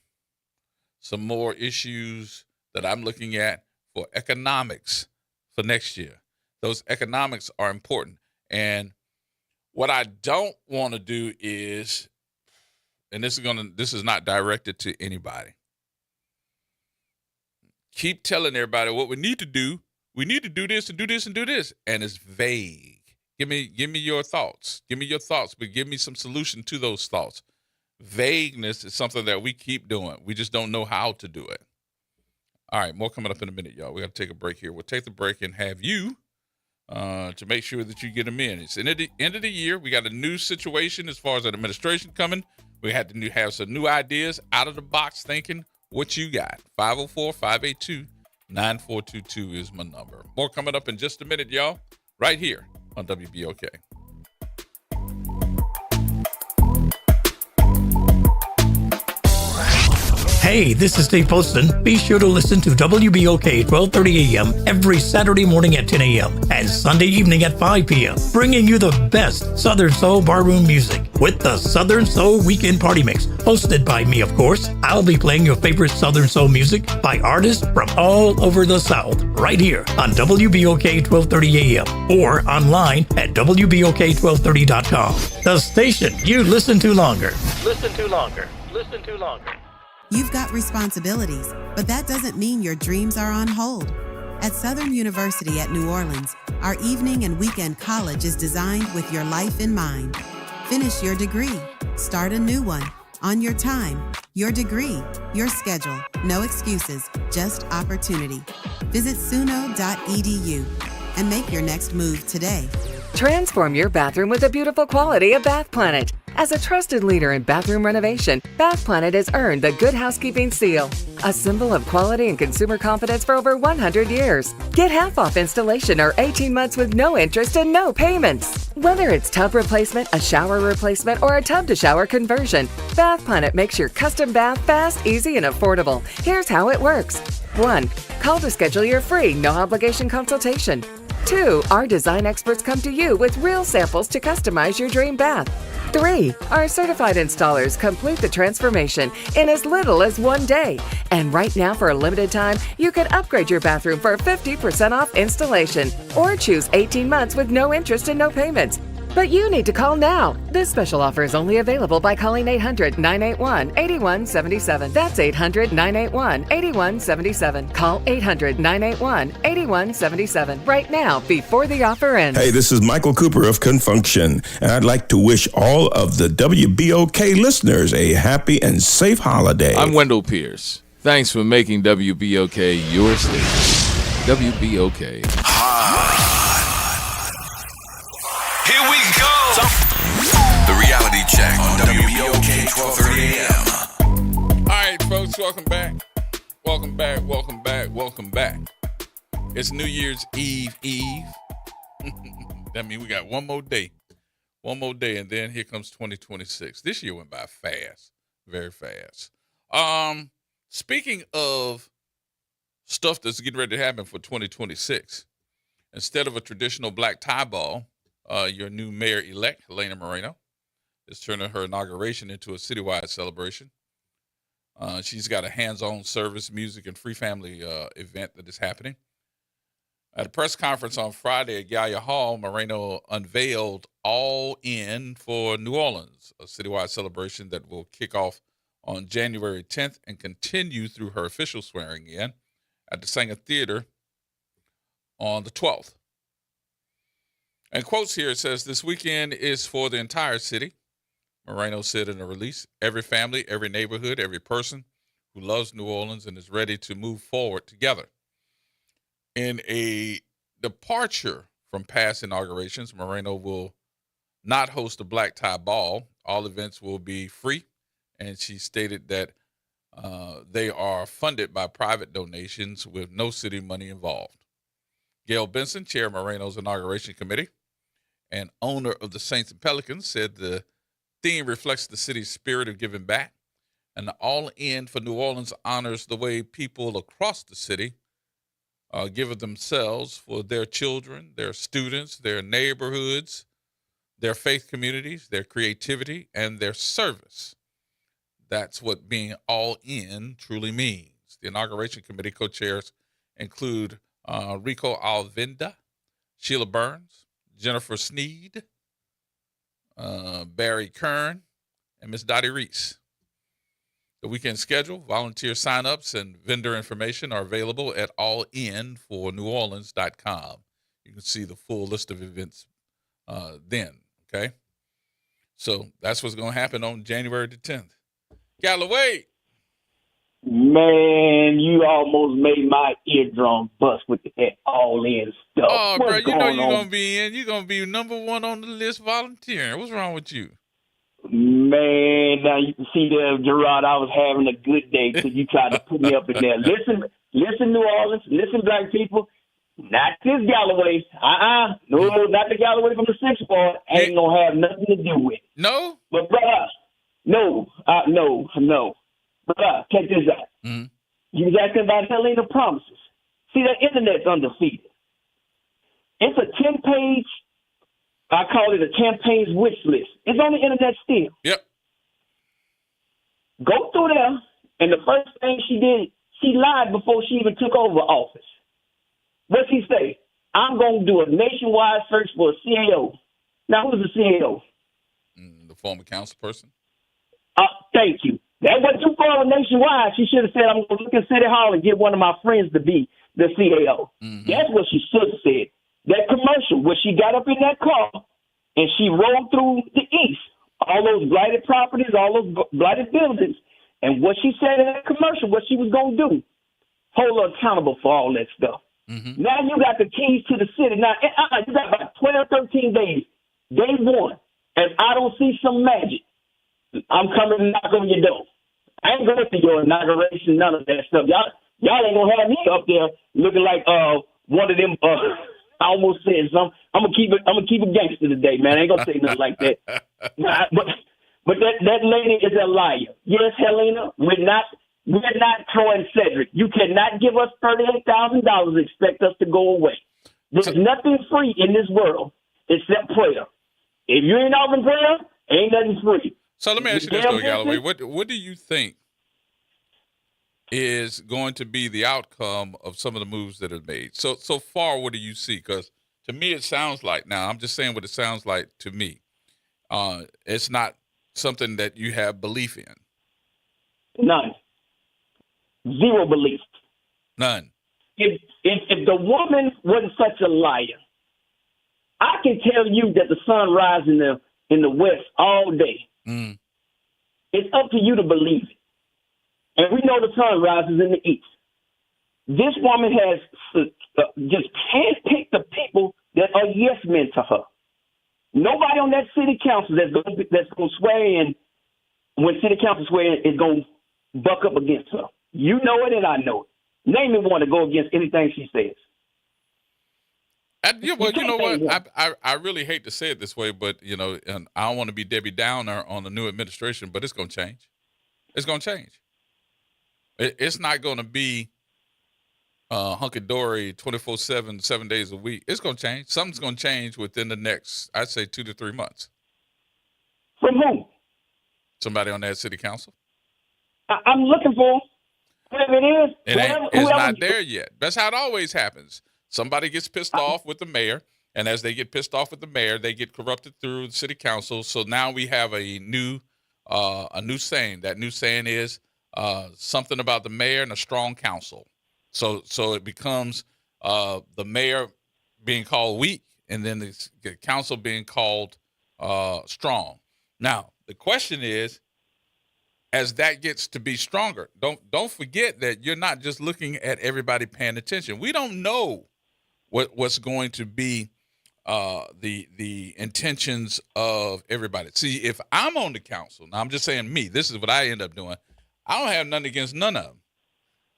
some more issues that I'm looking at for economics for next year. Those economics are important. And what I don't want to do is, and this is not directed to anybody. Keep telling everybody what we need to do. We need to do this and do this and do this. And it's vague. Give me your thoughts. Give me your thoughts, but give me some solution to those thoughts. Vagueness is something that we keep doing. We just don't know how to do it. All right, more coming up in a minute, y'all. We got to take a break here. We'll take the break and have you to make sure that you get them in. It's end of the year. We got a new situation as far as an administration coming. We had to have some new ideas, out of the box thinking. What you got? 504-582-9422 is my number. More coming up in just a minute, y'all, right here on WBOK. Hey, this is Dave Poston. Be sure to listen to WBOK 1230 AM every Saturday morning at 10 a.m. and Sunday evening at 5 p.m. bringing you the best Southern Soul barroom music with the Southern Soul Weekend Party Mix, hosted by me, of course. I'll be playing your favorite Southern Soul music by artists from all over the South right here on WBOK 1230 AM or online at WBOK1230.com. The station you listen to longer. Listen to longer. Listen to longer. You've got responsibilities, but that doesn't mean your dreams are on hold. At Southern University at New Orleans, our evening and weekend college is designed with your life in mind. Finish your degree, start a new one, on your time, your degree, your schedule. No excuses, just opportunity. Visit suno.edu and make your next move today. Transform your bathroom with the beautiful quality of Bath Planet. As a trusted leader in bathroom renovation, Bath Planet has earned the Good Housekeeping seal, a symbol of quality and consumer confidence for over 100 years. Get half off installation or 18 months with no interest and no payments. Whether it's tub replacement, a shower replacement, or a tub-to-shower conversion, Bath Planet makes your custom bath fast, easy, and affordable. Here's how it works. 1. Call to schedule your free, no-obligation consultation. 2. Our design experts come to you with real samples to customize your dream bath. 3. Our certified installers complete the transformation in as little as 1 day. And right now, for a limited time, you can upgrade your bathroom for 50% off installation or choose 18 months with no interest and no payments. But you need to call now. This special offer is only available by calling 800-981-8177. That's 800-981-8177. Call 800-981-8177 right now before the offer ends. Hey, this is Michael Cooper of Confunction, and I'd like to wish all of the WBOK listeners a happy and safe holiday. I'm Wendell Pierce. Thanks for making WBOK your station. WBOK. Here we go. The reality check on WBOK 1230 AM. All right, folks, welcome back. Welcome back, welcome back, welcome back. It's New Year's Eve. That means we got one more day. One more day, and then here comes 2026. This year went by fast, very fast. Speaking of stuff that's getting ready to happen for 2026, instead of a traditional black tie ball, your new mayor-elect, Helena Moreno, is turning her inauguration into a citywide celebration. She's got a hands-on service, music, and free family event that is happening. At a press conference on Friday at Gallia Hall, Moreno unveiled All In for New Orleans, a citywide celebration that will kick off on January 10th and continue through her official swearing in at the Sanger Theater on the 12th. And quotes here, it says, "This weekend is for the entire city," Moreno said in a release. "Every family, every neighborhood, every person who loves New Orleans and is ready to move forward together." In a departure from past inaugurations, Moreno will not host a black tie ball. All events will be free, and she stated that they are funded by private donations with no city money involved. Gail Benson, chair of Moreno's inauguration committee and owner of the Saints and Pelicans, said the theme reflects the city's spirit of giving back, and the All In for New Orleans honors the way people across the city give of themselves for their children, their students, their neighborhoods, their faith communities, their creativity, and their service. That's what being all in truly means. The inauguration committee co-chairs include Rico Alvinda, Sheila Burns, Jennifer Sneed, Barry Kern, and Miss Dottie Reese. The weekend schedule, volunteer sign-ups, and vendor information are available at allinforneworleans.com. You can see the full list of events then, okay? So that's what's going to happen on January the 10th. Galloway. Man, you almost made my eardrum bust with that all-in stuff. Oh, What's bro, you know going you're on? going to be in. You're going to be number one on the list volunteering. What's wrong with you? Man, now you can see there, Gerod, I was having a good day till you tried to put me up in there. Listen, New Orleans, listen, black people, not this Galloway. No, not the Galloway from the 6th Part. Ain't going to have nothing to do with it. No? But, brother, no. Brother, check this out. Mm-hmm. You was asking about Helena promises. See, the internet's undefeated. It's a 10-page, I call it a campaign's wish list. It's on the internet still. Yep. Go through there, and the first thing she did, she lied before she even took over office. What'd she say? I'm going to do a nationwide search for a CAO. Now, who's the CAO? The former council person. Thank you. That wasn't too far nationwide. She should have said, I'm going to look at City Hall and get one of my friends to be the CAO. Mm-hmm. That's what she should have said. That commercial where she got up in that car and she rolled through the East all those blighted properties, all those blighted buildings. And what she said in that commercial, what she was going to do, hold her accountable for all that stuff. Mm-hmm. Now you got the keys to the city. Now, you got about 12, 13 days. Day one, as I don't see some magic, I'm coming to knock on your door. I ain't going to your inauguration, none of that stuff. Y'all ain't going to have me up there looking like one of them. I almost said something. I'm gonna keep it gangster today, man. I ain't gonna say nothing like that. But that lady is a liar. Yes, Helena, we're not throwing Cedric. You cannot give us $38,000 and expect us to go away. There's nothing free in this world except prayer. If you ain't offering prayer, ain't nothing free. So let me ask you this, though, Galloway. What do you think is going to be the outcome of some of the moves that are made? So far, what do you see? Because to me, it sounds like, now I'm just saying what it sounds like to me. It's not something that you have belief in. None. Zero belief. None. If the woman wasn't such a liar, I can tell you that the sun rises in the west all day. Mm. It's up to you to believe it. And we know the sun rises in the east. This woman has just handpicked the people that are yes men to her. Nobody on that city council that's going to swear in, when city council swear in, is going to buck up against her. You know it and I know it. Name me one to go against anything she says. You know what? I really hate to say it this way, but, and I don't want to be Debbie Downer on the new administration, but it's going to change. It's going to change. It's not going to be hunky-dory 24/7, 7 days a week. It's going to change. Something's going to change within the next, I'd say, 2 to 3 months. From who? Somebody on that city council. I'm looking for whatever it is. It's not there yet. That's how it always happens. Somebody gets pissed off with the mayor, and as they get pissed off with the mayor, they get corrupted through the city council. So now we have a new saying. That new saying is something about the mayor and a strong council. So it becomes the mayor being called weak, and then the council being called strong. Now the question is, as that gets to be stronger, don't forget that you're not just looking at everybody paying attention. We don't know what's going to be the intentions of everybody. See, if I'm on the council, now I'm just saying me, this is what I end up doing. I don't have nothing against none of them.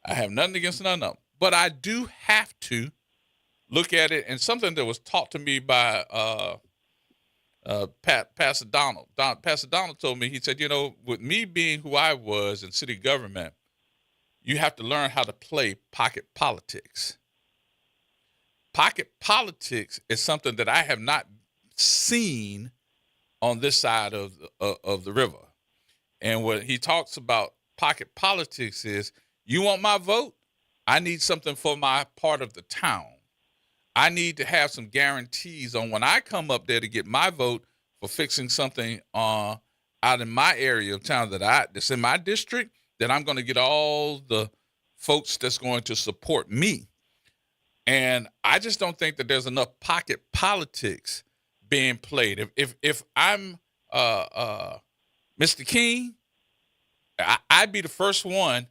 I have nothing against none of them. But I do have to look at it, and something that was taught to me by Pastor Donald. Pastor Donald told me, he said, with me being who I was in city government, you have to learn how to play pocket politics. Pocket politics is something that I have not seen on this side of the river. And what he talks about pocket politics is, you want my vote? I need something for my part of the town. I need to have some guarantees on when I come up there to get my vote for fixing something out in my area of town that's in my district, that I'm going to get all the folks that's going to support me. And I just don't think that there's enough pocket politics being played. If I'm Mr. King, I'd be the first one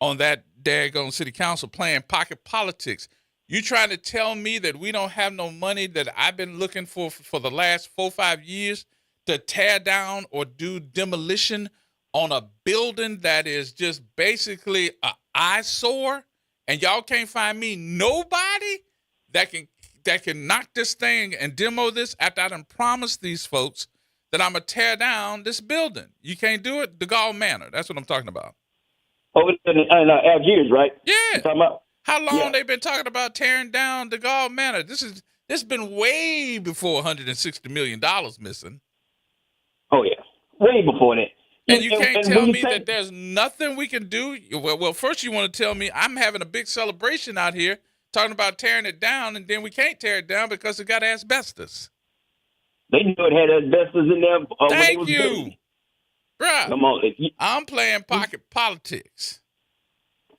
on that daggone city council playing pocket politics. You trying to tell me that we don't have no money that I've been looking for the last 4 or 5 years to tear down or do demolition on a building that is just basically an eyesore, and y'all can't find me nobody that can knock this thing and demo this after I done promised these folks that I'm going to tear down this building. You can't do it? DeGaulle Manor. That's what I'm talking about. Oh, in Algiers, right? Yeah. Talking about? How long they been talking about tearing down DeGaulle Manor? This been way before $160 million missing. Oh, yeah. Way before that. And you can't tell me that there's nothing we can do. Well, first you want to tell me I'm having a big celebration out here talking about tearing it down, and then we can't tear it down because it got asbestos. They knew it had asbestos in there. Thank you. Bruh, come on. I'm playing pocket politics.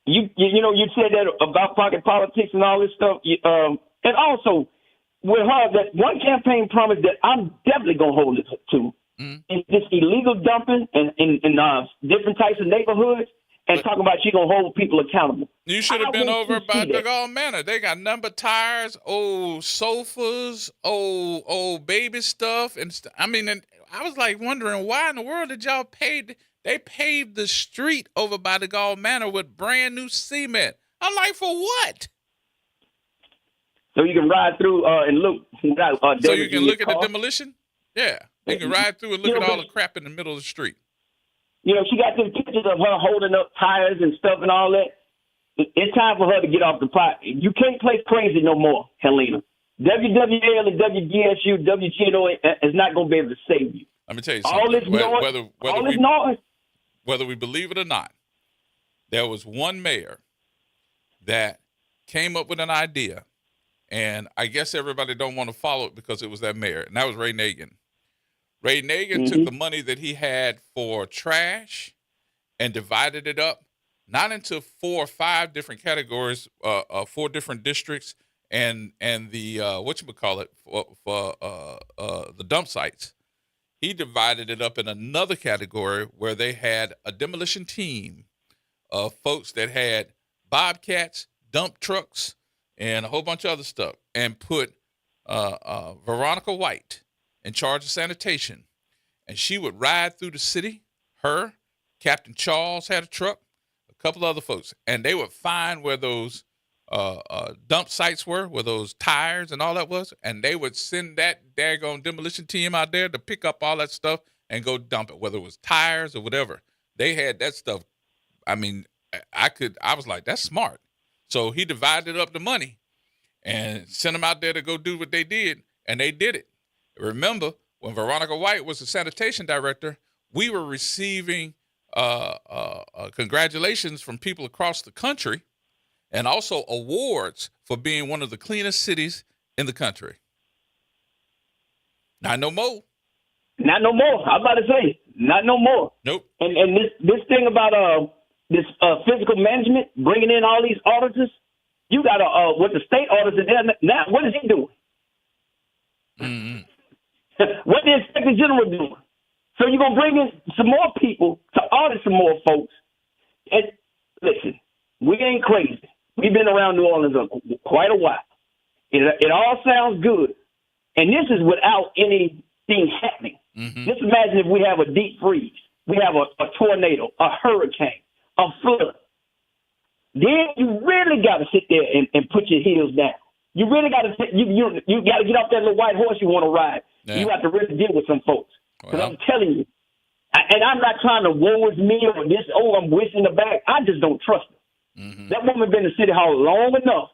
You said that about pocket politics and all this stuff. And also, with her, that one campaign promise that I'm definitely going to hold it to and just illegal dumping in different types of neighborhoods and talking about she going to hold people accountable. You should have been over by the Gall Manor. They got number tires, old sofas, old baby stuff. And I mean, and I was like wondering why in the world did y'all pay? They paved the street over by the Gall Manor with brand new cement. I'm like, for what? So you can ride through and look. So you can look at the demolition? Yeah. You can ride through and look at all the crap in the middle of the street. You know, she got some pictures of her holding up tires and stuff and all that. It's time for her to get off the pot. You can't play crazy no more, Helena. WWL and WGSU, WGNO is not going to be able to save you. Let me tell you something. Whether we believe it or not, there was one mayor that came up with an idea, and I guess everybody don't want to follow it because it was that mayor, and that was Ray Nagin. Ray Nagin took the money that he had for trash and divided it up, not into 4 or 5 different categories, 4 different districts, and the the dump sites. He divided it up in another category where they had a demolition team of folks that had bobcats, dump trucks, and a whole bunch of other stuff, and put Veronica White in charge of sanitation. And she would ride through the city. Her, Captain Charles had a truck, a couple other folks, and they would find where those dump sites were, where those tires and all that was, and they would send that daggone demolition team out there to pick up all that stuff and go dump it, whether it was tires or whatever. They had that stuff. I mean, I was like, that's smart. So he divided up the money and sent them out there to go do what they did, and they did it. Remember, when Veronica White was the sanitation director, we were receiving congratulations from people across the country and also awards for being one of the cleanest cities in the country. Not no more. Not no more. I'm about to say, not no more. Nope. And this thing about this physical management, bringing in all these auditors, you got with the state auditors now, what is he doing? Mm-hmm. What the Inspector General doing? So you're going to bring in some more people to audit some more folks. And listen, we ain't crazy. We've been around New Orleans quite a while. It all sounds good. And this is without anything happening. Mm-hmm. Just imagine if we have a deep freeze. We have a tornado, a hurricane, a flood. Then you really got to sit there and put your heels down. You really got to you got to get off that little white horse you want to ride. Yeah. You have to really deal with some folks. Because I'm telling you, and I'm not trying to woe is me or this, I'm wishing the back. I just don't trust her. Mm-hmm. That woman been in City Hall long enough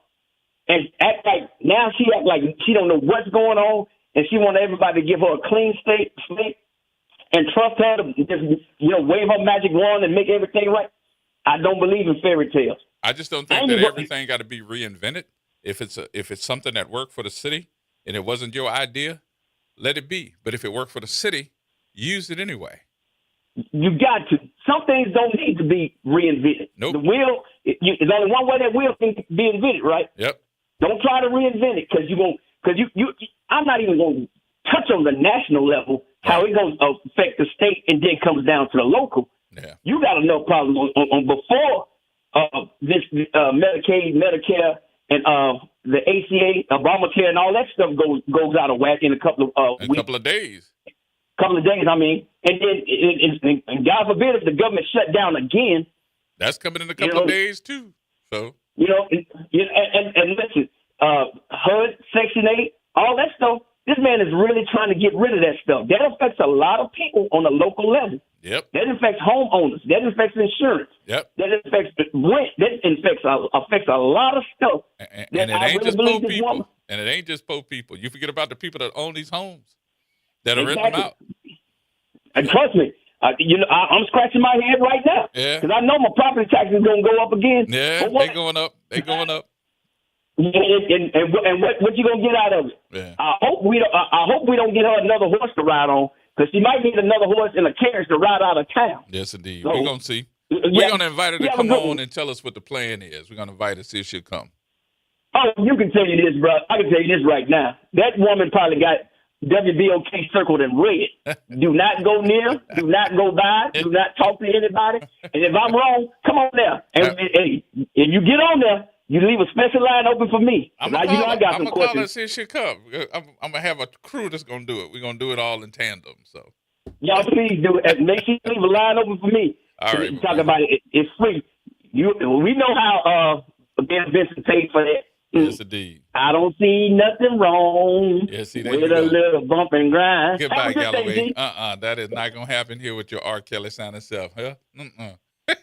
and act like she don't know what's going on, and she want everybody to give her a clean slate and trust her to just, wave her magic wand and make everything right. I don't believe in fairy tales. I just don't think that everything got to be reinvented. If it's something that worked for the city and it wasn't your idea, let it be. But if it worked for the city, use it anyway. You got to. Some things don't need to be reinvented. Nope. The wheel, there's only one way that wheel can be invented, right? Yep. Don't try to reinvent it because I'm not even going to touch on the national level how it's going to affect the state and then comes down to the local. Yeah. You got enough problems on before this Medicaid, Medicare, and the ACA, Obamacare, and all that stuff goes out of whack in a couple of weeks. A couple of days. I mean, and then and God forbid if the government shut down again. That's coming in a couple of days too. So and listen, HUD, Section 8, all that stuff. This man is really trying to get rid of that stuff. That affects a lot of people on a local level. Yep. That affects homeowners. That affects insurance. Yep. That affects rent. That affects a lot of stuff. And it ain't just poor people. And it ain't just poor people. You forget about the people that own these homes that are renting them out. And trust me, I'm scratching my head right now. Yeah. Because I know my property taxes are going to go up again. Yeah, they're going up. They're going up. And what you gonna get out of it? Yeah. I hope we don't get her another horse to ride on, because she might need another horse and a carriage to ride out of town. Yes, indeed. So, we're gonna see. We're gonna invite her to come on and tell us what the plan is. We're gonna invite her, see if she'll come. Oh, you can tell you this, bro. I can tell you this right now. That woman probably got WBOK circled in red. Do not go near. Do not go by. Do not talk to anybody. And if I'm wrong, come on there. And you get on there, you leave a special line open for me. I'm I got some gonna call her and see if she'll come. I'm gonna have a crew that's gonna do it. We're gonna do it all in tandem. So y'all please do it. And make sure you leave a line open for me. All right. Talk about it. It's free. We know how Ben Vincent paid for that. Yes, indeed. I don't see nothing wrong see, there with you a go. little bump and grind. Goodbye, Galloway. That is not gonna happen here with your R. Kelly sounding self, huh? All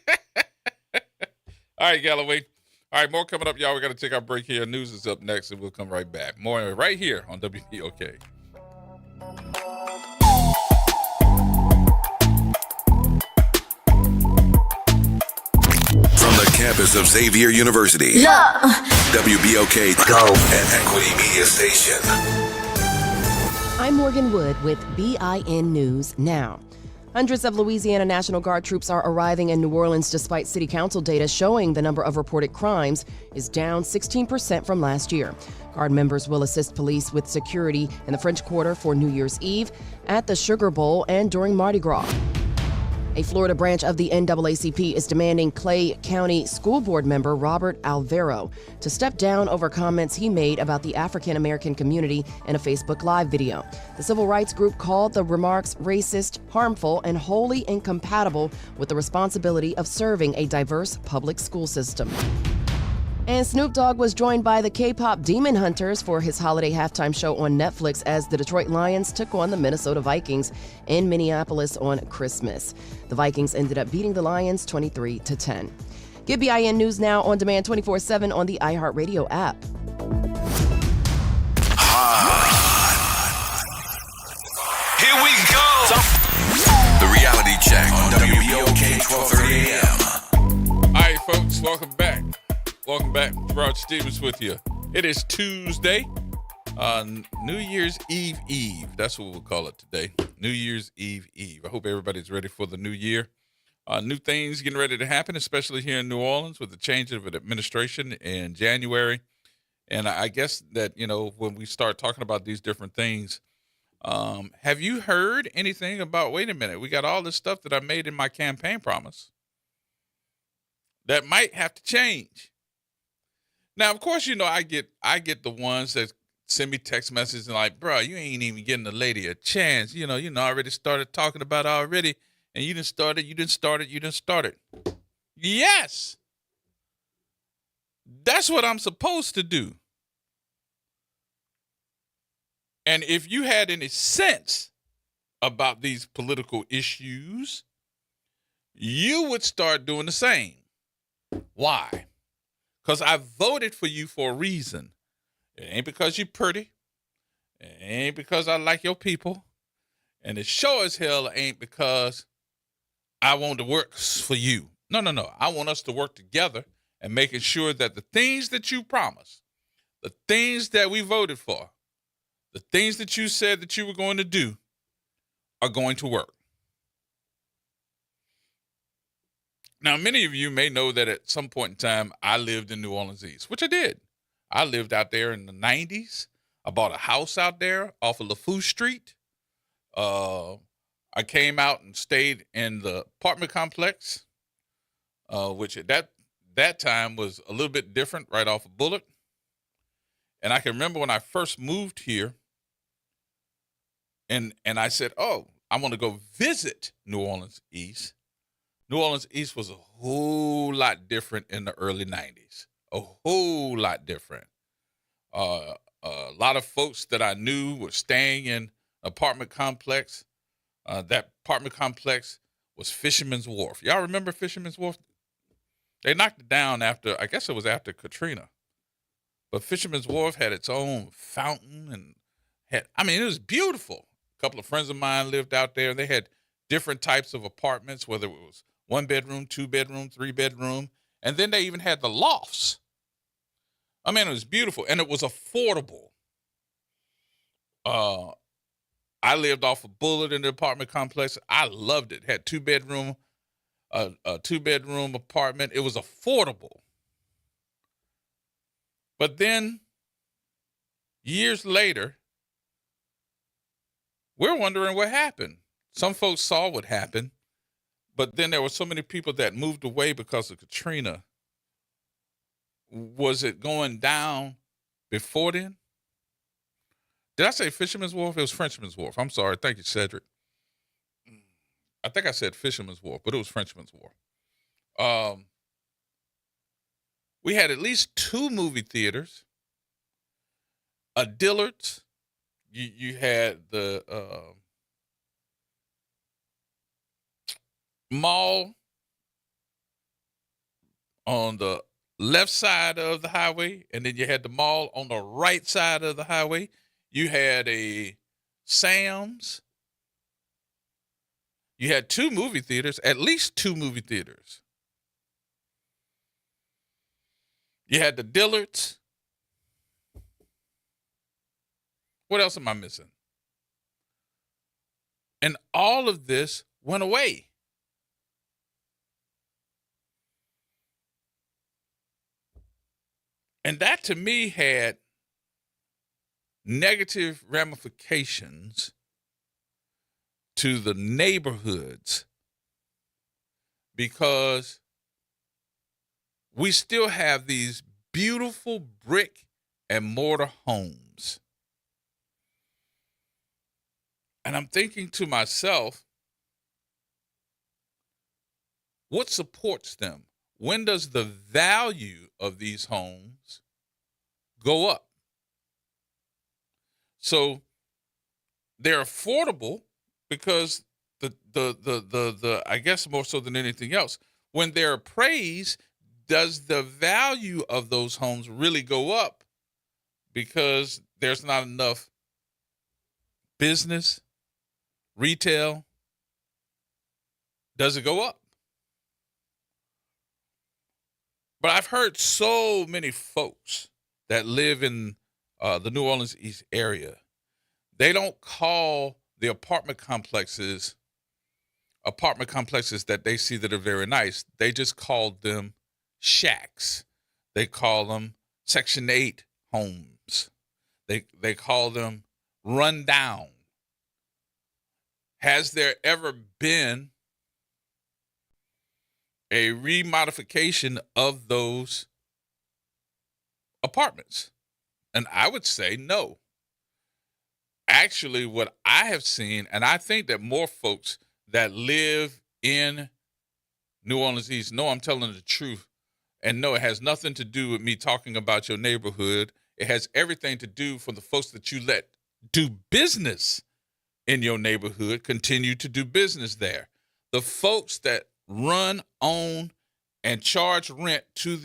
right, Galloway. All right, more coming up, y'all. We got to take our break here. News is up next, and we'll come right back. More right here on WBOK. From the campus of Xavier University, WBOK Go and Equity Media Station. I'm Morgan Wood with BIN News Now. Hundreds of Louisiana National Guard troops are arriving in New Orleans despite city council data showing the number of reported crimes is down 16% from last year. Guard members will assist police with security in the French Quarter for New Year's Eve, at the Sugar Bowl, and during Mardi Gras. A Florida branch of the NAACP is demanding Clay County School Board member Robert Alvaro to step down over comments he made about the African American community in a Facebook Live video. The civil rights group called the remarks racist, harmful, and wholly incompatible with the responsibility of serving a diverse public school system. And Snoop Dogg was joined by the K-pop Demon Hunters for his holiday halftime show on Netflix as the Detroit Lions took on the Minnesota Vikings in Minneapolis on Christmas. The Vikings ended up beating the Lions 23-10. Get BIN News Now on demand 24/7 on the iHeartRadio app. Here we go. The reality check on WBOK 1230 AM. All right, folks, welcome back. Welcome back. Gerard Stevens with you. It is Tuesday, New Year's Eve. That's what we'll call it today. New Year's Eve. I hope everybody's ready for the new year. New things getting ready to happen, especially here in New Orleans with the change of an administration in January. And I guess that, when we start talking about these different things, have you heard anything about, wait a minute, we got all this stuff that I made in my campaign promise that might have to change. Now, of course, I get the ones that send me text messages and like, bro, you ain't even getting the lady a chance. You already started talking about it already, and you didn't start it. Yes. That's what I'm supposed to do. And if you had any sense about these political issues, you would start doing the same. Why? Because I voted for you for a reason. It ain't because you're pretty. It ain't because I like your people. And it sure as hell ain't because I want to work for you. No. I want us to work together and making sure that the things that you promised, the things that we voted for, the things that you said that you were going to do are going to work. Now, many of you may know that at some point in time, I lived in New Orleans East, which I did. I lived out there in the 90s. I bought a house out there off of LaFou Street. I came out and stayed in the apartment complex, which at that time was a little bit different, right off of Bullitt. And I can remember when I first moved here, and I said, I want to go visit New Orleans East. New Orleans East was a whole lot different in the early 90s. A whole lot different. A lot of folks that I knew were staying in an apartment complex. That apartment complex was Fisherman's Wharf. Y'all remember Fisherman's Wharf? They knocked it down after Katrina. But Fisherman's Wharf had its own fountain and it was beautiful. A couple of friends of mine lived out there. They had different types of apartments, whether it was 1 bedroom, 2 bedroom, 3 bedroom. And then they even had the lofts. It was beautiful and it was affordable. I lived off of Bullitt in the apartment complex. I loved it. Had 2 bedroom, a 2 bedroom apartment. It was affordable. But then years later, we're wondering what happened. Some folks saw what happened, but then there were so many people that moved away because of Katrina. Was it going down before then? Did I say Fisherman's Wharf? It was Frenchman's Wharf. I'm sorry. Thank you, Cedric. I think I said Fisherman's Wharf, but it was Frenchman's Wharf. We had at least 2 movie theaters, a Dillard's. You had the mall on the left side of the highway, and then you had the mall on the right side of the highway. You had a Sam's. You had 2 movie theaters, at least 2 movie theaters. You had the Dillard's. What else am I missing? And all of this went away. And that to me had negative ramifications to the neighborhoods, because we still have these beautiful brick and mortar homes. And I'm thinking to myself, what supports them? When does the value of these homes go up? So they're affordable because the I guess more so than anything else, when they're appraised, does the value of those homes really go up because there's not enough business, retail? Does it go up? But I've heard so many folks that live in the New Orleans East area, they don't call the apartment complexes that they see that are very nice. They just call them shacks. They call them Section 8 homes. They call them run down. Has there ever been a remodification of those apartments? And I would say no. Actually, what I have seen, and I think that more folks that live in New Orleans East know I'm telling the truth, and no, it has nothing to do with me talking about your neighborhood. It has everything to do for the folks that you let do business in your neighborhood, continue to do business there. The folks that run, own, and charge rent to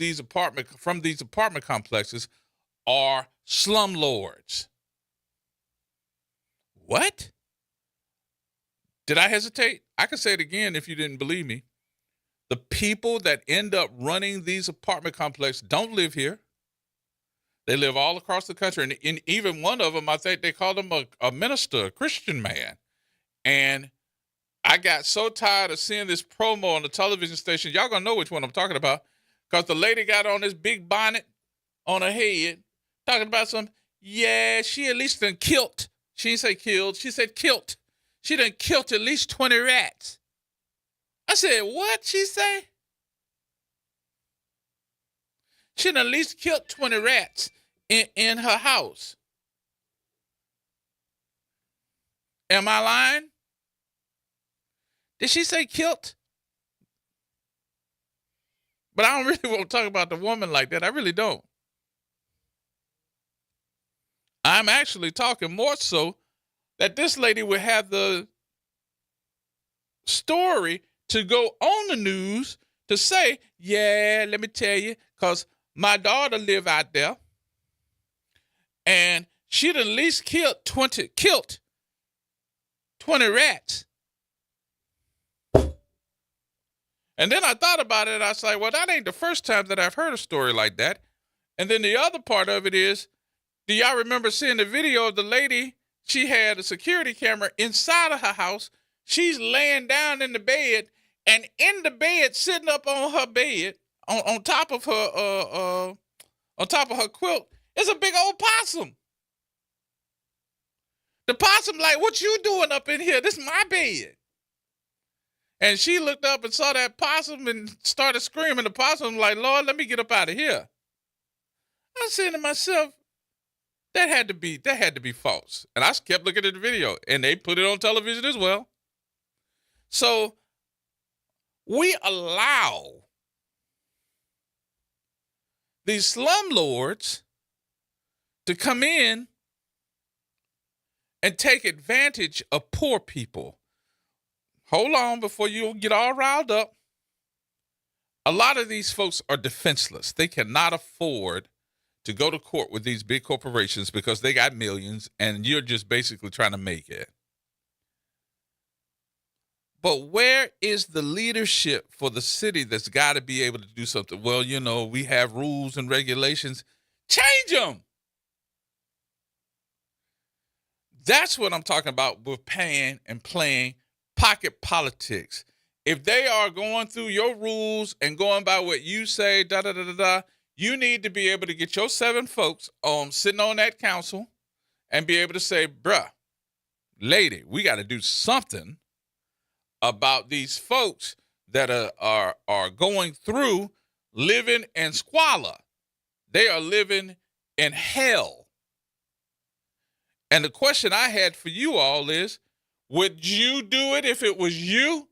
from these apartment complexes are slumlords. What? Did I hesitate? I can say it again if you didn't believe me. The people that end up running these apartment complexes don't live here. They live all across the country. And in even one of them, I think they called him a minister, a Christian man. And I got so tired of seeing this promo on the television station. Y'all gonna know which one I'm talking about, because the lady got on this big bonnet on her head, talking about she at least done killed. She didn't say killed, she said killed. She done killed at least 20 rats. I said, what she say? She done at least killed 20 rats in her house. Am I lying? Did she say killed? But I don't really want to talk about the woman like that. I really don't. I'm actually talking more so that this lady would have the story to go on the news to say, yeah, let me tell you, because my daughter live out there, and she'd at least killed 20 rats. And then I thought about it, and I was like, well, that ain't the first time that I've heard a story like that. And then the other part of it is, do y'all remember seeing the video of the lady? She had a security camera inside of her house. She's laying down in the bed, and in the bed, sitting up on her bed, on top of her quilt, is a big old possum. The possum like, what you doing up in here? This is my bed. And she looked up and saw that possum and started screaming. The possum like, Lord, let me get up out of here. I said to myself, that had to be false. And I kept looking at the video, and they put it on television as well. So we allow these slumlords to come in and take advantage of poor people. Hold on before you get all riled up. A lot of these folks are defenseless. They cannot afford to go to court with these big corporations because they got millions and you're just basically trying to make it. But where is the leadership for the city that's got to be able to do something? Well, you know, we have rules and regulations. Change them. That's what I'm talking about with paying and playing pocket politics. If they are going through your rules and going by what you say, you need to be able to get your 7 folks sitting on that council and be able to say, bruh, lady, we got to do something about these folks that are going through living in squalor. They are living in hell. And the question I had for you all is, would you do it if it was you?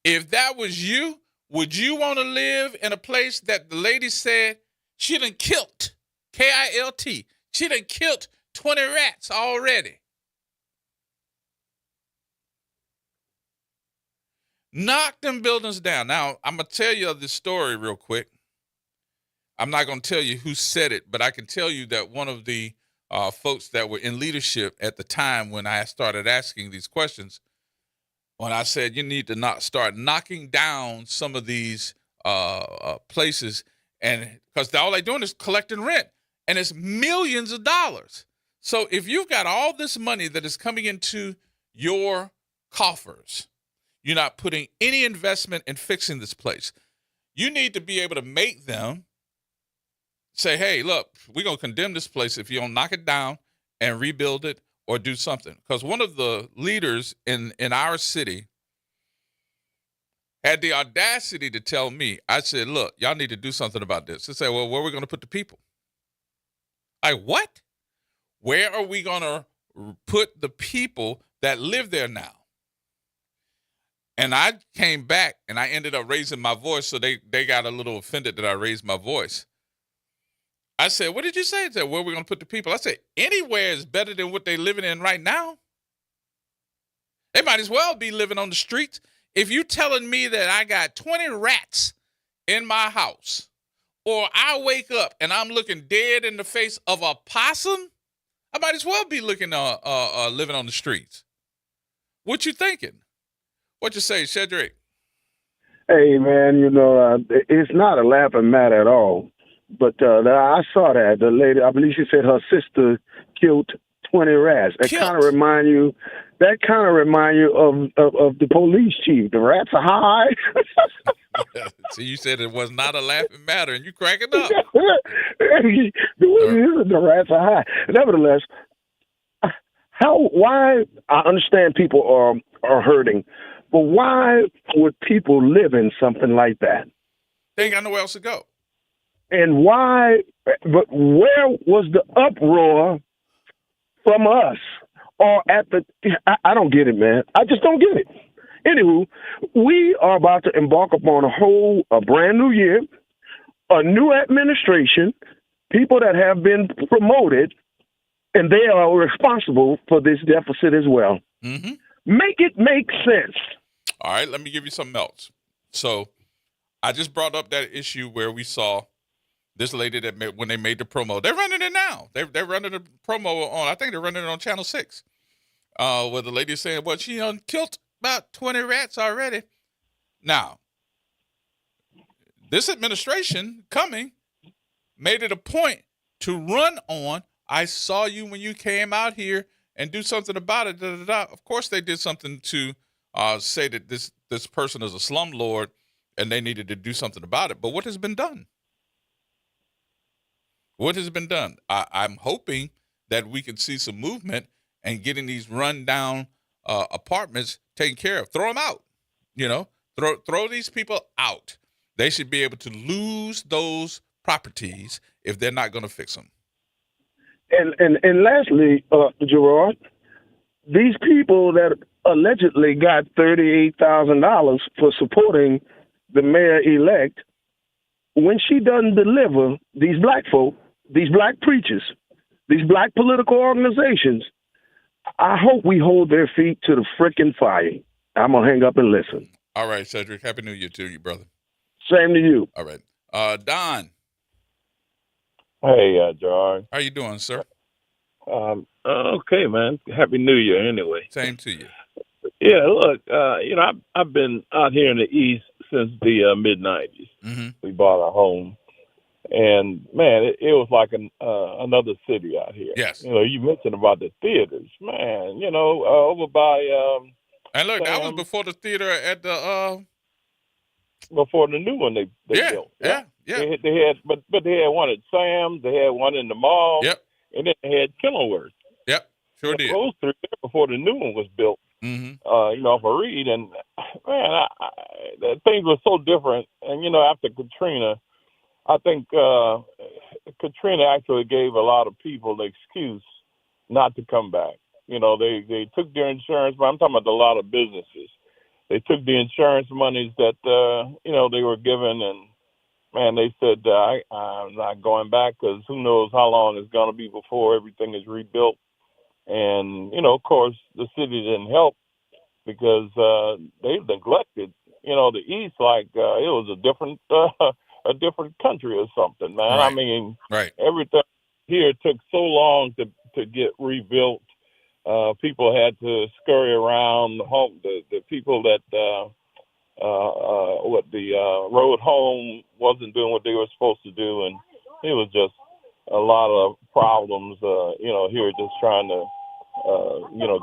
If that was you, would you want to live in a place that the lady said she done killed, K-I-L-T, she done killed 20 rats already? Knock them buildings down. Now, I'm going to tell you this story real quick. I'm not going to tell you who said it, but I can tell you that one of the folks that were in leadership at the time when I started asking these questions, when I said you need to start knocking down some of these places, and because all they're doing is collecting rent, and it's millions of dollars. So if you've got all this money that is coming into your coffers, you're not putting any investment in fixing this place. You need to be able to make them say, hey, look, we're going to condemn this place if you don't knock it down and rebuild it or do something. Because one of the leaders in our city had the audacity to tell me, I said, look, y'all need to do something about this. They said, well, where are we going to put the people? What? Where are we going to put the people that live there now? And I came back and I ended up raising my voice, so they got a little offended that I raised my voice. I said, what did you say? They said, where are we going to put the people? I said, anywhere is better than what they're living in right now. They might as well be living on the streets. If you telling me that I got 20 rats in my house, or I wake up and I'm looking dead in the face of a possum, I might as well be looking living on the streets. What you thinking? What you say, Cedric? Hey, man, you know, it's not a laughing matter at all. But I saw that. The lady, I believe she said her sister killed 20 rats. That kind of remind you of the police chief. The rats are high. So you said it was not a laughing matter, and you cracking up. The rats are high. Nevertheless, why, I understand people are hurting, but why would people live in something like that? They ain't got nowhere else to go. And why, but where was the uproar from us? Or I don't get it, man. I just don't get it. Anywho, we are about to embark upon a brand new year, a new administration, people that have been promoted, and they are responsible for this deficit as well. Mm-hmm. Make it make sense. All right, let me give you something else. So I just brought up that issue where we saw this lady that when they made the promo, they're running it now. They're running the promo on, I think they're running it on Channel 6, where the lady is saying, well, she killed about 20 rats already. Now, this administration coming made it a point to run on, I saw you when you came out here and do something about it. Of course, they did something to say that this person is a slumlord and they needed to do something about it. But what has been done? What has been done? I'm hoping that we can see some movement and getting these rundown apartments taken care of. Throw them out. Throw these people out. They should be able to lose those properties if they're not going to fix them. And lastly, Gerard, these people that allegedly got $38,000 for supporting the mayor-elect, when she doesn't deliver, these black folk, these black preachers, these black political organizations, I hope we hold their feet to the frickin' fire. I'm going to hang up and listen. All right, Cedric. Happy New Year to you, brother. Same to you. All right. Don. Hey, Gerard. How you doing, sir? Okay, man. Happy New Year anyway. Same to you. Yeah, look, I've been out here in the East since the mid-'90s. Mm-hmm. We bought a home. And, man, it was like another city out here. Yes. You mentioned about the theaters. Man, over by and look, that was Sam, before the theater at the before the new one they built. Yeah. They had but they had one at Sam, they had one in the mall. Yep. And then they had Kenilworth. Yep. Sure did. Those three there before the new one was built. Mm-hmm. For Reed. And man, things were so different. And after Katrina, I think Katrina actually gave a lot of people the excuse not to come back. They took their insurance, but I'm talking about a lot of businesses. They took the insurance monies that, they were given, and, man, they said, I'm not going back because who knows how long it's going to be before everything is rebuilt. And, of course, the city didn't help because they neglected, the East like it was a different country or something, man. Right. I mean, right. Everything here took so long to get rebuilt. People had to scurry around home. The people that road home wasn't doing what they were supposed to do, and it was just a lot of problems. Here just trying to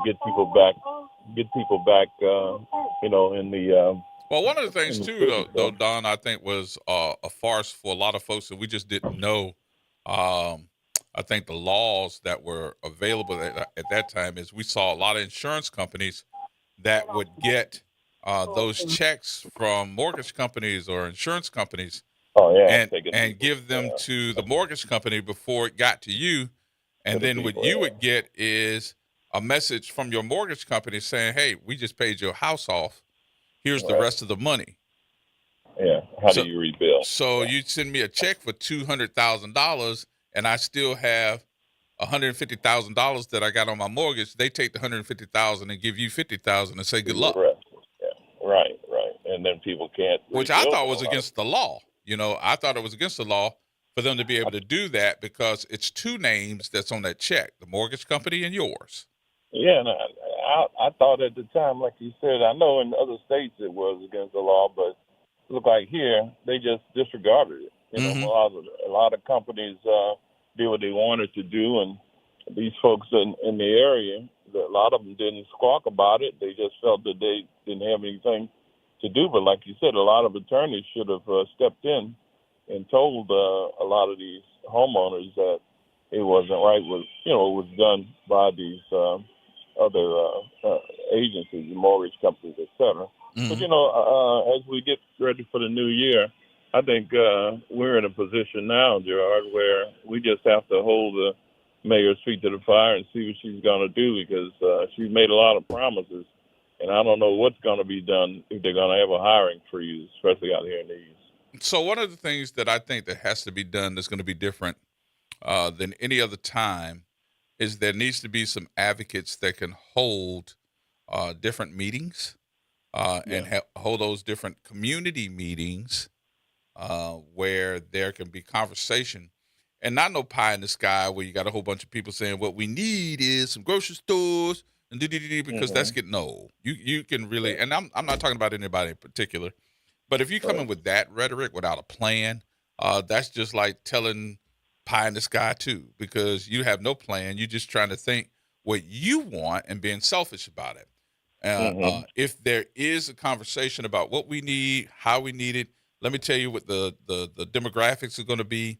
get people back. In the. Well, one of the things too, though, Don, I think was a farce for a lot of folks that we just didn't know. I think the laws that were available at that time is we saw a lot of insurance companies that would get those checks from mortgage companies or insurance companies and give them to the mortgage company before it got to you. And then what you would get is a message from your mortgage company saying, hey, we just paid your house off. Here's the rest of the money. Yeah. How do you rebuild? So you send me a check for $200,000 and I still have $150,000 that I got on my mortgage. They take the $150,000 and give you $50,000 and say good luck. Yeah. Right. And then people can't. Which I thought was against the law. I thought it was against the law for them to be able to do that because it's two names that's on that check, the mortgage company and yours. Yeah, and I thought at the time, like you said, I know in other states it was against the law, but it looked like here they just disregarded it. A lot of companies did what they wanted to do, and these folks in the area, a lot of them didn't squawk about it. They just felt that they didn't have anything to do. But like you said, a lot of attorneys should have stepped in and told a lot of these homeowners that it wasn't right. It was done by these other agencies, mortgage companies, et cetera. But, as we get ready for the new year, I think we're in a position now, Gerard, where we just have to hold the mayor's feet to the fire and see what she's going to do because she's made a lot of promises. And I don't know what's going to be done if they're going to have a hiring freeze, especially out here in the East. So one of the things that I think that has to be done that's going to be different than any other time is there needs to be some advocates that can hold different meetings and hold those different community meetings where there can be conversation and not no pie in the sky where you got a whole bunch of people saying what we need is some grocery stores and because that's getting old. You can really, and I'm not talking about anybody in particular, but if you come in with that rhetoric without a plan, that's just like telling pie in the sky too, because you have no plan. You're just trying to think what you want and being selfish about it. If there is a conversation about what we need, how we need it, let me tell you what the demographics are going to be.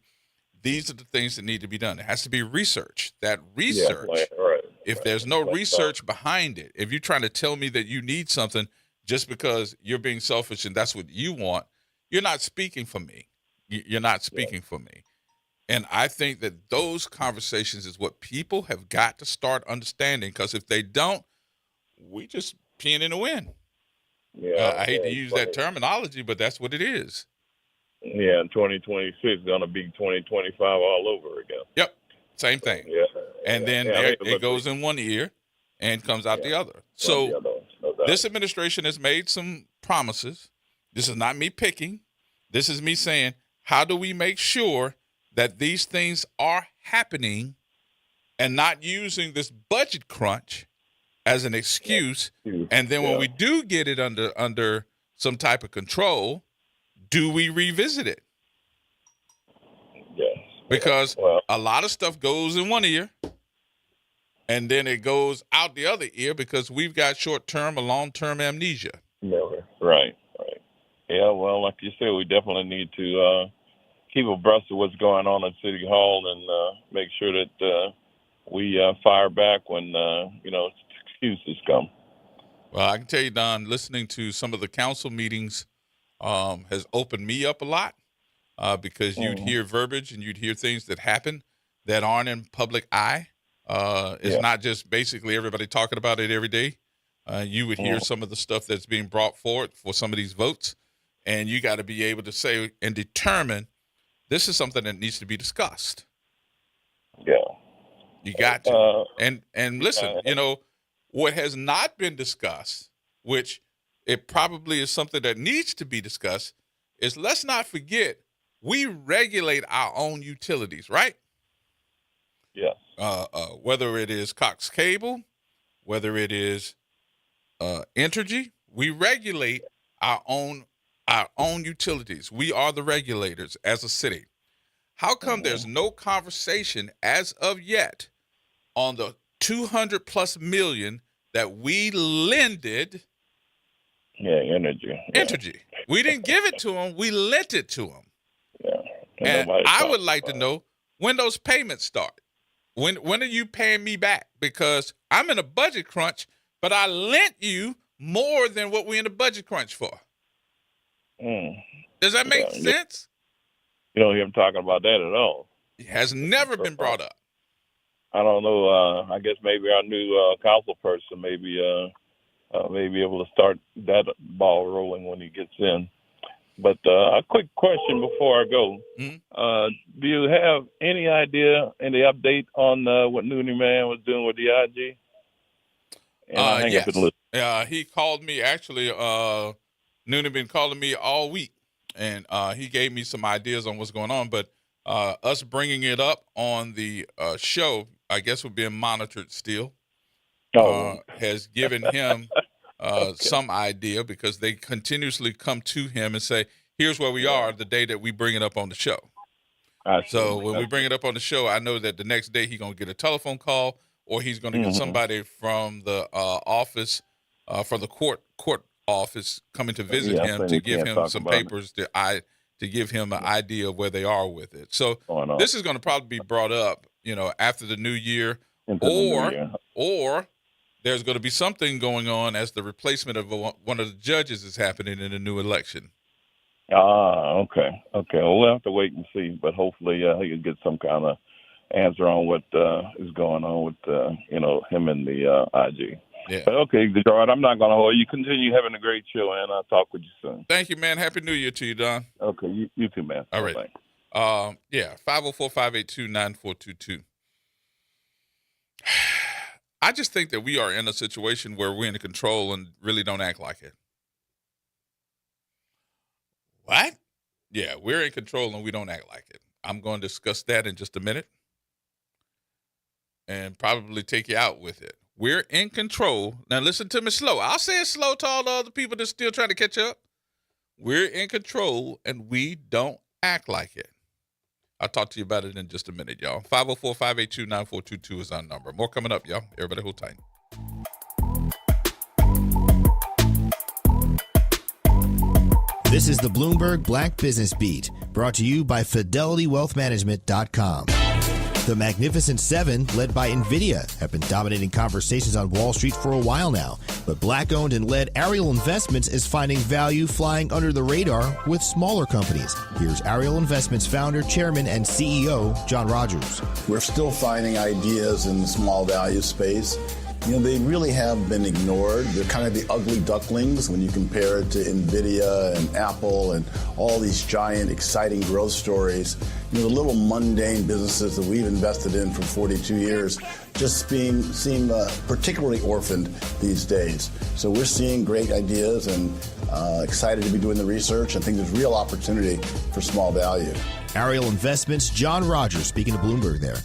these are the things that need to be done. It has to be research. That research, Right. if there's no research behind it, if you're trying to tell me that you need something just because you're being selfish and that's what you want, you're not speaking for me. You're not speaking for me. And I think that those conversations is what people have got to start understanding, because if they don't, we just peeing in the wind. Yeah, I hate to use that terminology, but that's what it is. Yeah, and 2026 is going to be 2025 all over again. Yep, same thing. Yeah. And then it goes in one ear and comes out the other. So this administration has made some promises. This is not me picking. This is me saying, how do we make sure that these things are happening and not using this budget crunch as an excuse? And then when we do get it under some type of control, do we revisit it? Yes. Because a lot of stuff goes in one ear and then it goes out the other ear because we've got short-term or long-term amnesia. Right. Yeah, well, like you said, we definitely need to keep abreast of what's going on at City Hall and make sure that we fire back when, excuses come. Well, I can tell you, Don, listening to some of the council meetings has opened me up a lot because you'd hear verbiage and you'd hear things that happen that aren't in public eye. It's not just basically everybody talking about it every day. You would hear some of the stuff that's being brought forward for some of these votes, and you got to be able to say and determine this is something that needs to be discussed. Yeah. You got to. And listen, what has not been discussed, which it probably is something that needs to be discussed, is let's not forget we regulate our own utilities, right? Yes. Whether it is Cox Cable, whether it is Entergy, we regulate our own utilities. We are the regulators as a city. How come there's no conversation as of yet on the $200+ million that we lended? Entergy. We didn't give it to them. We lent it to them. Yeah. And I would like to know when those payments start. When are you paying me back? Because I'm in a budget crunch, but I lent you more than what we're in a budget crunch for. Does that make sense? You don't hear him talking about that at all. It has never been brought up. I don't know. I guess maybe our new council person may be able to start that ball rolling when he gets in. But a quick question before I go. Do you have any idea, any update on what Noonan Man was doing with the IG? Yes. He called me. Actually, Noonan been calling me all week, and he gave me some ideas on what's going on. But us bringing it up on the show, I guess we're being monitored still, has given him some idea, because they continuously come to him and say, here's where we are the day that we bring it up on the show. So when we bring it up on the show, I know that the next day he's going to get a telephone call, or he's going to get somebody from the office, from the court office, coming to visit him to give him some papers to give him an idea of where they are with it. So this is going to probably be brought up, after the new year, or there's going to be something going on as the replacement of one of the judges is happening in the new election. Okay. Well, we'll have to wait and see, but hopefully he can get some kind of answer on what is going on with him and the IG. Yeah. But okay, Gerard, I'm not going to hold you. Continue having a great show, and I'll talk with you soon. Thank you, man. Happy New Year to you, Don. Okay, you too, man. All right. Thanks. 504-582-9422. I just think that we are in a situation where we're in control and really don't act like it. What? Yeah, we're in control and we don't act like it. I'm going to discuss that in just a minute and probably take you out with it. We're in control. Now listen to me slow. I'll say it slow to all the other people that's still trying to catch up. We're in control and we don't act like it. I'll talk to you about it in just a minute, y'all. 504-582-9422 is our number. More coming up, y'all. Everybody hold tight. This is the Bloomberg Black Business Beat, brought to you by FidelityWealthManagement.com. The Magnificent Seven, led by NVIDIA, have been dominating conversations on Wall Street for a while now. But Black-owned and led Ariel Investments is finding value flying under the radar with smaller companies. Here's Ariel Investments founder, chairman, and CEO, John Rogers. We're still finding ideas in the small value space. You know, they really have been ignored. They're kind of the ugly ducklings when you compare it to NVIDIA and Apple and all these giant, exciting growth stories. You know, the little mundane businesses that we've invested in for 42 years just seem particularly orphaned these days. So we're seeing great ideas and excited to be doing the research and think there's real opportunity for small value. Ariel Investments, John Rogers speaking to Bloomberg there.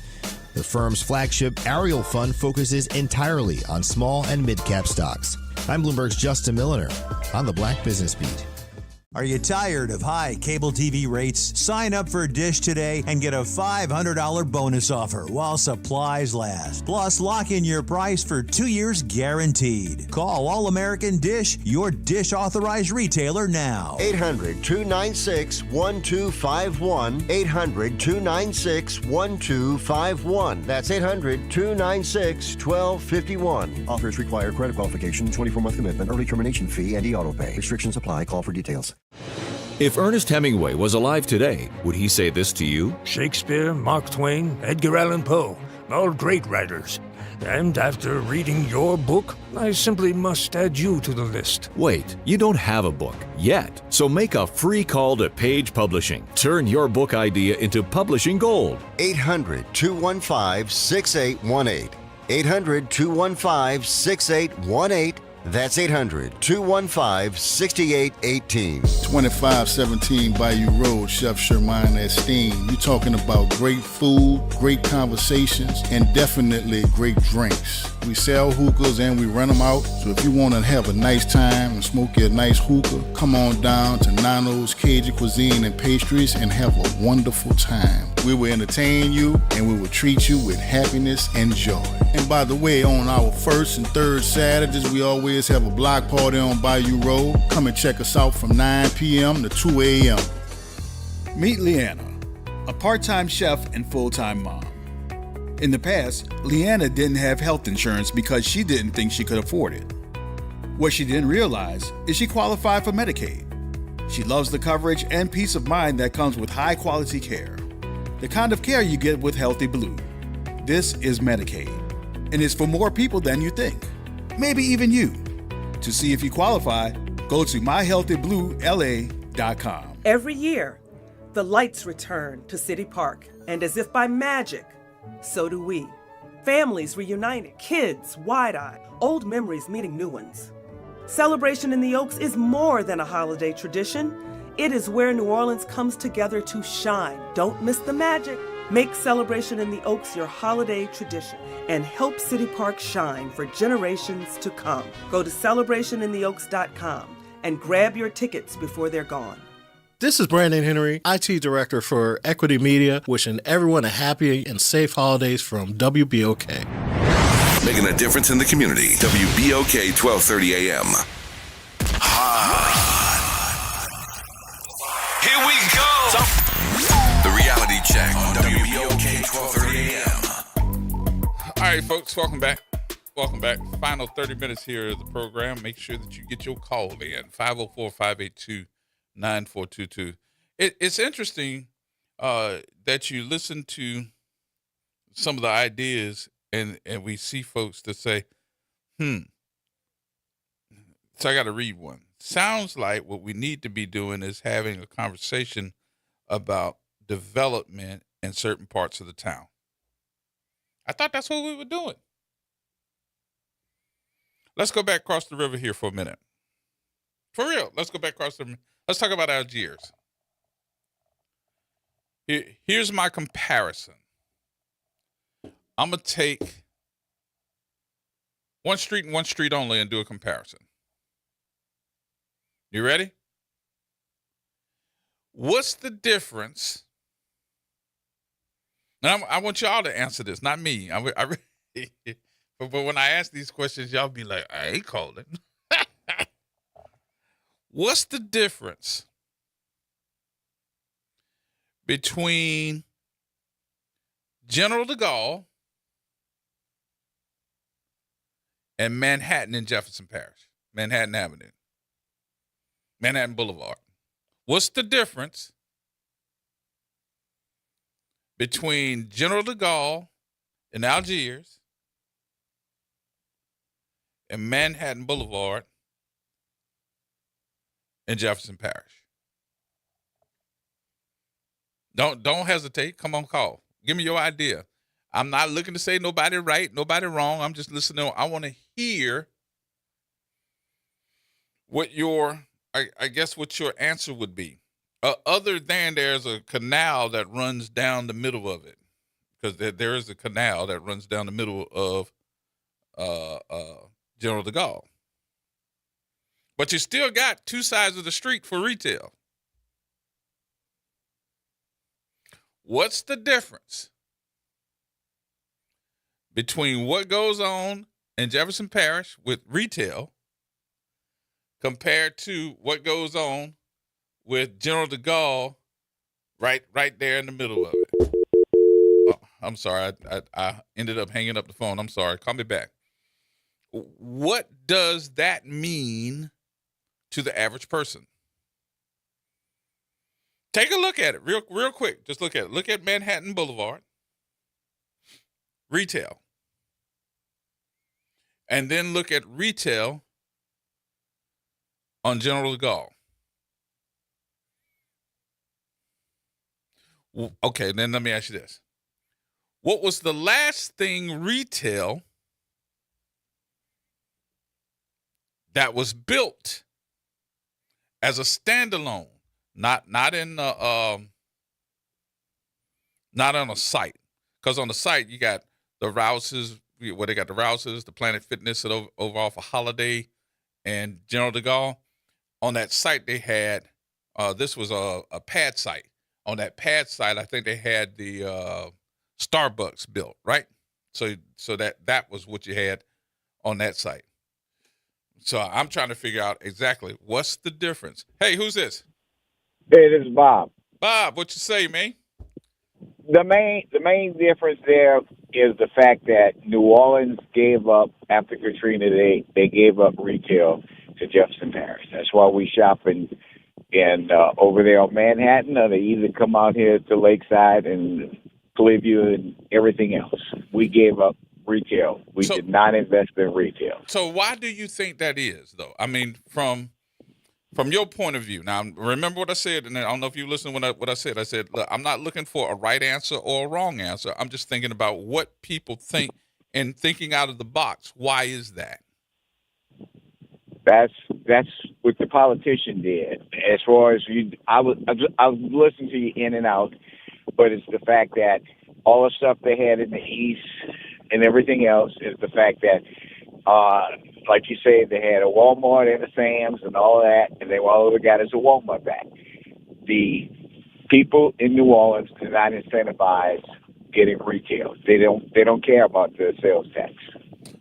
The firm's flagship Ariel Fund focuses entirely on small and mid-cap stocks. I'm Bloomberg's Justin Milliner on the Black Business Beat. Are you tired of high cable TV rates? Sign up for Dish today and get a $500 bonus offer while supplies last. Plus, lock in your price for 2 years guaranteed. Call All American Dish, your Dish authorized retailer now. 800-296-1251. 800-296-1251. That's 800-296-1251. Offers require credit qualification, 24-month commitment, early termination fee, and e-auto pay. Restrictions apply. Call for details. If Ernest Hemingway was alive today, would he say this to you? Shakespeare, Mark Twain, Edgar Allan Poe, all great writers. And after reading your book, I simply must add you to the list. Wait, you don't have a book yet. So make a free call to Page Publishing. Turn your book idea into publishing gold. 800-215-6818. 800-215-6818. That's 800-215-6818. 2517 Bayou Road, Chef Sherman Esteem. You're talking about great food, great conversations, and definitely great drinks. We sell hookahs and we rent them out. So if you want to have a nice time and smoke your nice hookah, come on down to Nano's Cajun Cuisine and Pastries and have a wonderful time. We will entertain you and we will treat you with happiness and joy. And by the way, on our first and third Saturdays, we always have a block party on Bayou Road. Come and check us out from 9 p.m. to 2 a.m. Meet Leanna, a part-time chef and full-time mom. In the past, Leanna didn't have health insurance because she didn't think she could afford it. What she didn't realize is she qualified for Medicaid. She loves the coverage and peace of mind that comes with high-quality care. The kind of care you get with Healthy Blue. This is Medicaid, and it's for more people than you think. Maybe even you. To see if you qualify, go to myhealthybluela.com. Every year, the lights return to City Park, and as if by magic, so do we. Families reunited, kids wide-eyed, old memories meeting new ones. Celebration in the Oaks is more than a holiday tradition. It is where New Orleans comes together to shine. Don't miss the magic. Make Celebration in the Oaks your holiday tradition and help City Park shine for generations to come. Go to celebrationintheoaks.com and grab your tickets before they're gone. This is Brandon Henry, IT Director for Equity Media, wishing everyone a happy and safe holidays from WBOK. Making a difference in the community. WBOK 1230 AM. Here we go. The reality check on WBOK 1230 AM. All right, folks, welcome back. Welcome back. Final 30 minutes here of the program. Make sure that you get your call in, 504-582-9422. It's interesting that you listen to some of the ideas and we see folks that say, So I got to read one. Sounds like what we need to be doing is having a conversation about development in certain parts of the town. I thought that's what we were doing. Let's go back across the river here for a minute. For real, let's go back across the. Let's talk about Algiers. Here's my comparison. I'm going to take one street and one street only and do a comparison. You ready? What's the difference? And I want y'all to answer this, not me. But when I ask these questions, y'all be like, I ain't calling. What's the difference between General de Gaulle and Manhattan in Jefferson Parish, Manhattan Avenue, Manhattan Boulevard? What's the difference between General de Gaulle in Algiers and Manhattan Boulevard in Jefferson Parish? Don't hesitate. Come on, call. Give me your idea. I'm not looking to say nobody right, nobody wrong. I'm just listening. I want to hear what I guess what your answer would be. Other than there's a canal that runs down the middle of it, because there is a canal that runs down the middle of General de Gaulle. But you still got two sides of the street for retail. What's the difference between what goes on in Jefferson Parish with retail compared to what goes on with General de Gaulle right there in the middle of it? Oh, I'm sorry. I ended up hanging up the phone. I'm sorry. Call me back. What does that mean to the average person? Take a look at it real quick. Just look at it. Look at Manhattan Boulevard, retail. And then look at retail on General de Gaulle. Okay, then let me ask you this. What was the last thing retail that was built as a standalone? Not on a site, because on the site you got the Rouses, where they got the Rouses, the Planet Fitness over off of Holiday, and General de Gaulle. On that site they had this was a pad site. On that pad site, I think they had the Starbucks built, right? So that was what you had on that site. So I'm trying to figure out exactly what's the difference. Hey, who's this? Hey, this is Bob. Bob, what you say, man? The main difference there is the fact that New Orleans gave up, after Katrina, they gave up retail to Jefferson Parish. That's why we shop in over there on Manhattan, or they either come out here to Lakeside and Clearview and everything else. We gave up retail. We did not invest in retail. So why do you think that is, though? I mean, from your point of view. Now, remember what I said, and I don't know if you listened to what I said. I said, look, I'm not looking for a right answer or a wrong answer. I'm just thinking about what people think and thinking out of the box. Why is that? That's what the politician did. As far as I was listening to you in and out, but it's the fact that all the stuff they had in the East and everything else is the fact that, like you said, they had a Walmart and a Sam's and all that, and all they got is a Walmart back. The people in New Orleans do not incentivize getting retail. They don't care about the sales tax.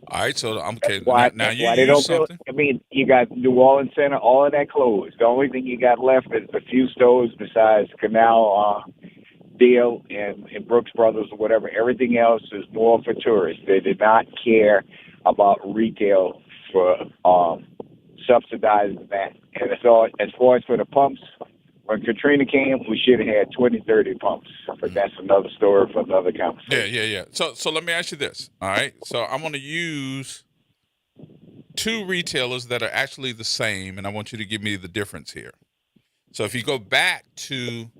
All right, so I'm okay. Now you why use they don't something. I mean, you got New Orleans Center, all of that closed. The only thing you got left is a few stores besides Canal Deal and Brooks Brothers or whatever. Everything else is more for tourists. They did not care about retail for subsidizing that. And so as far as for the pumps, when Katrina came, we should have had 20, 30 pumps. But that's another story for another conversation. Yeah. So let me ask you this. All right. So I'm going to use two retailers that are actually the same, and I want you to give me the difference here. So if you go back to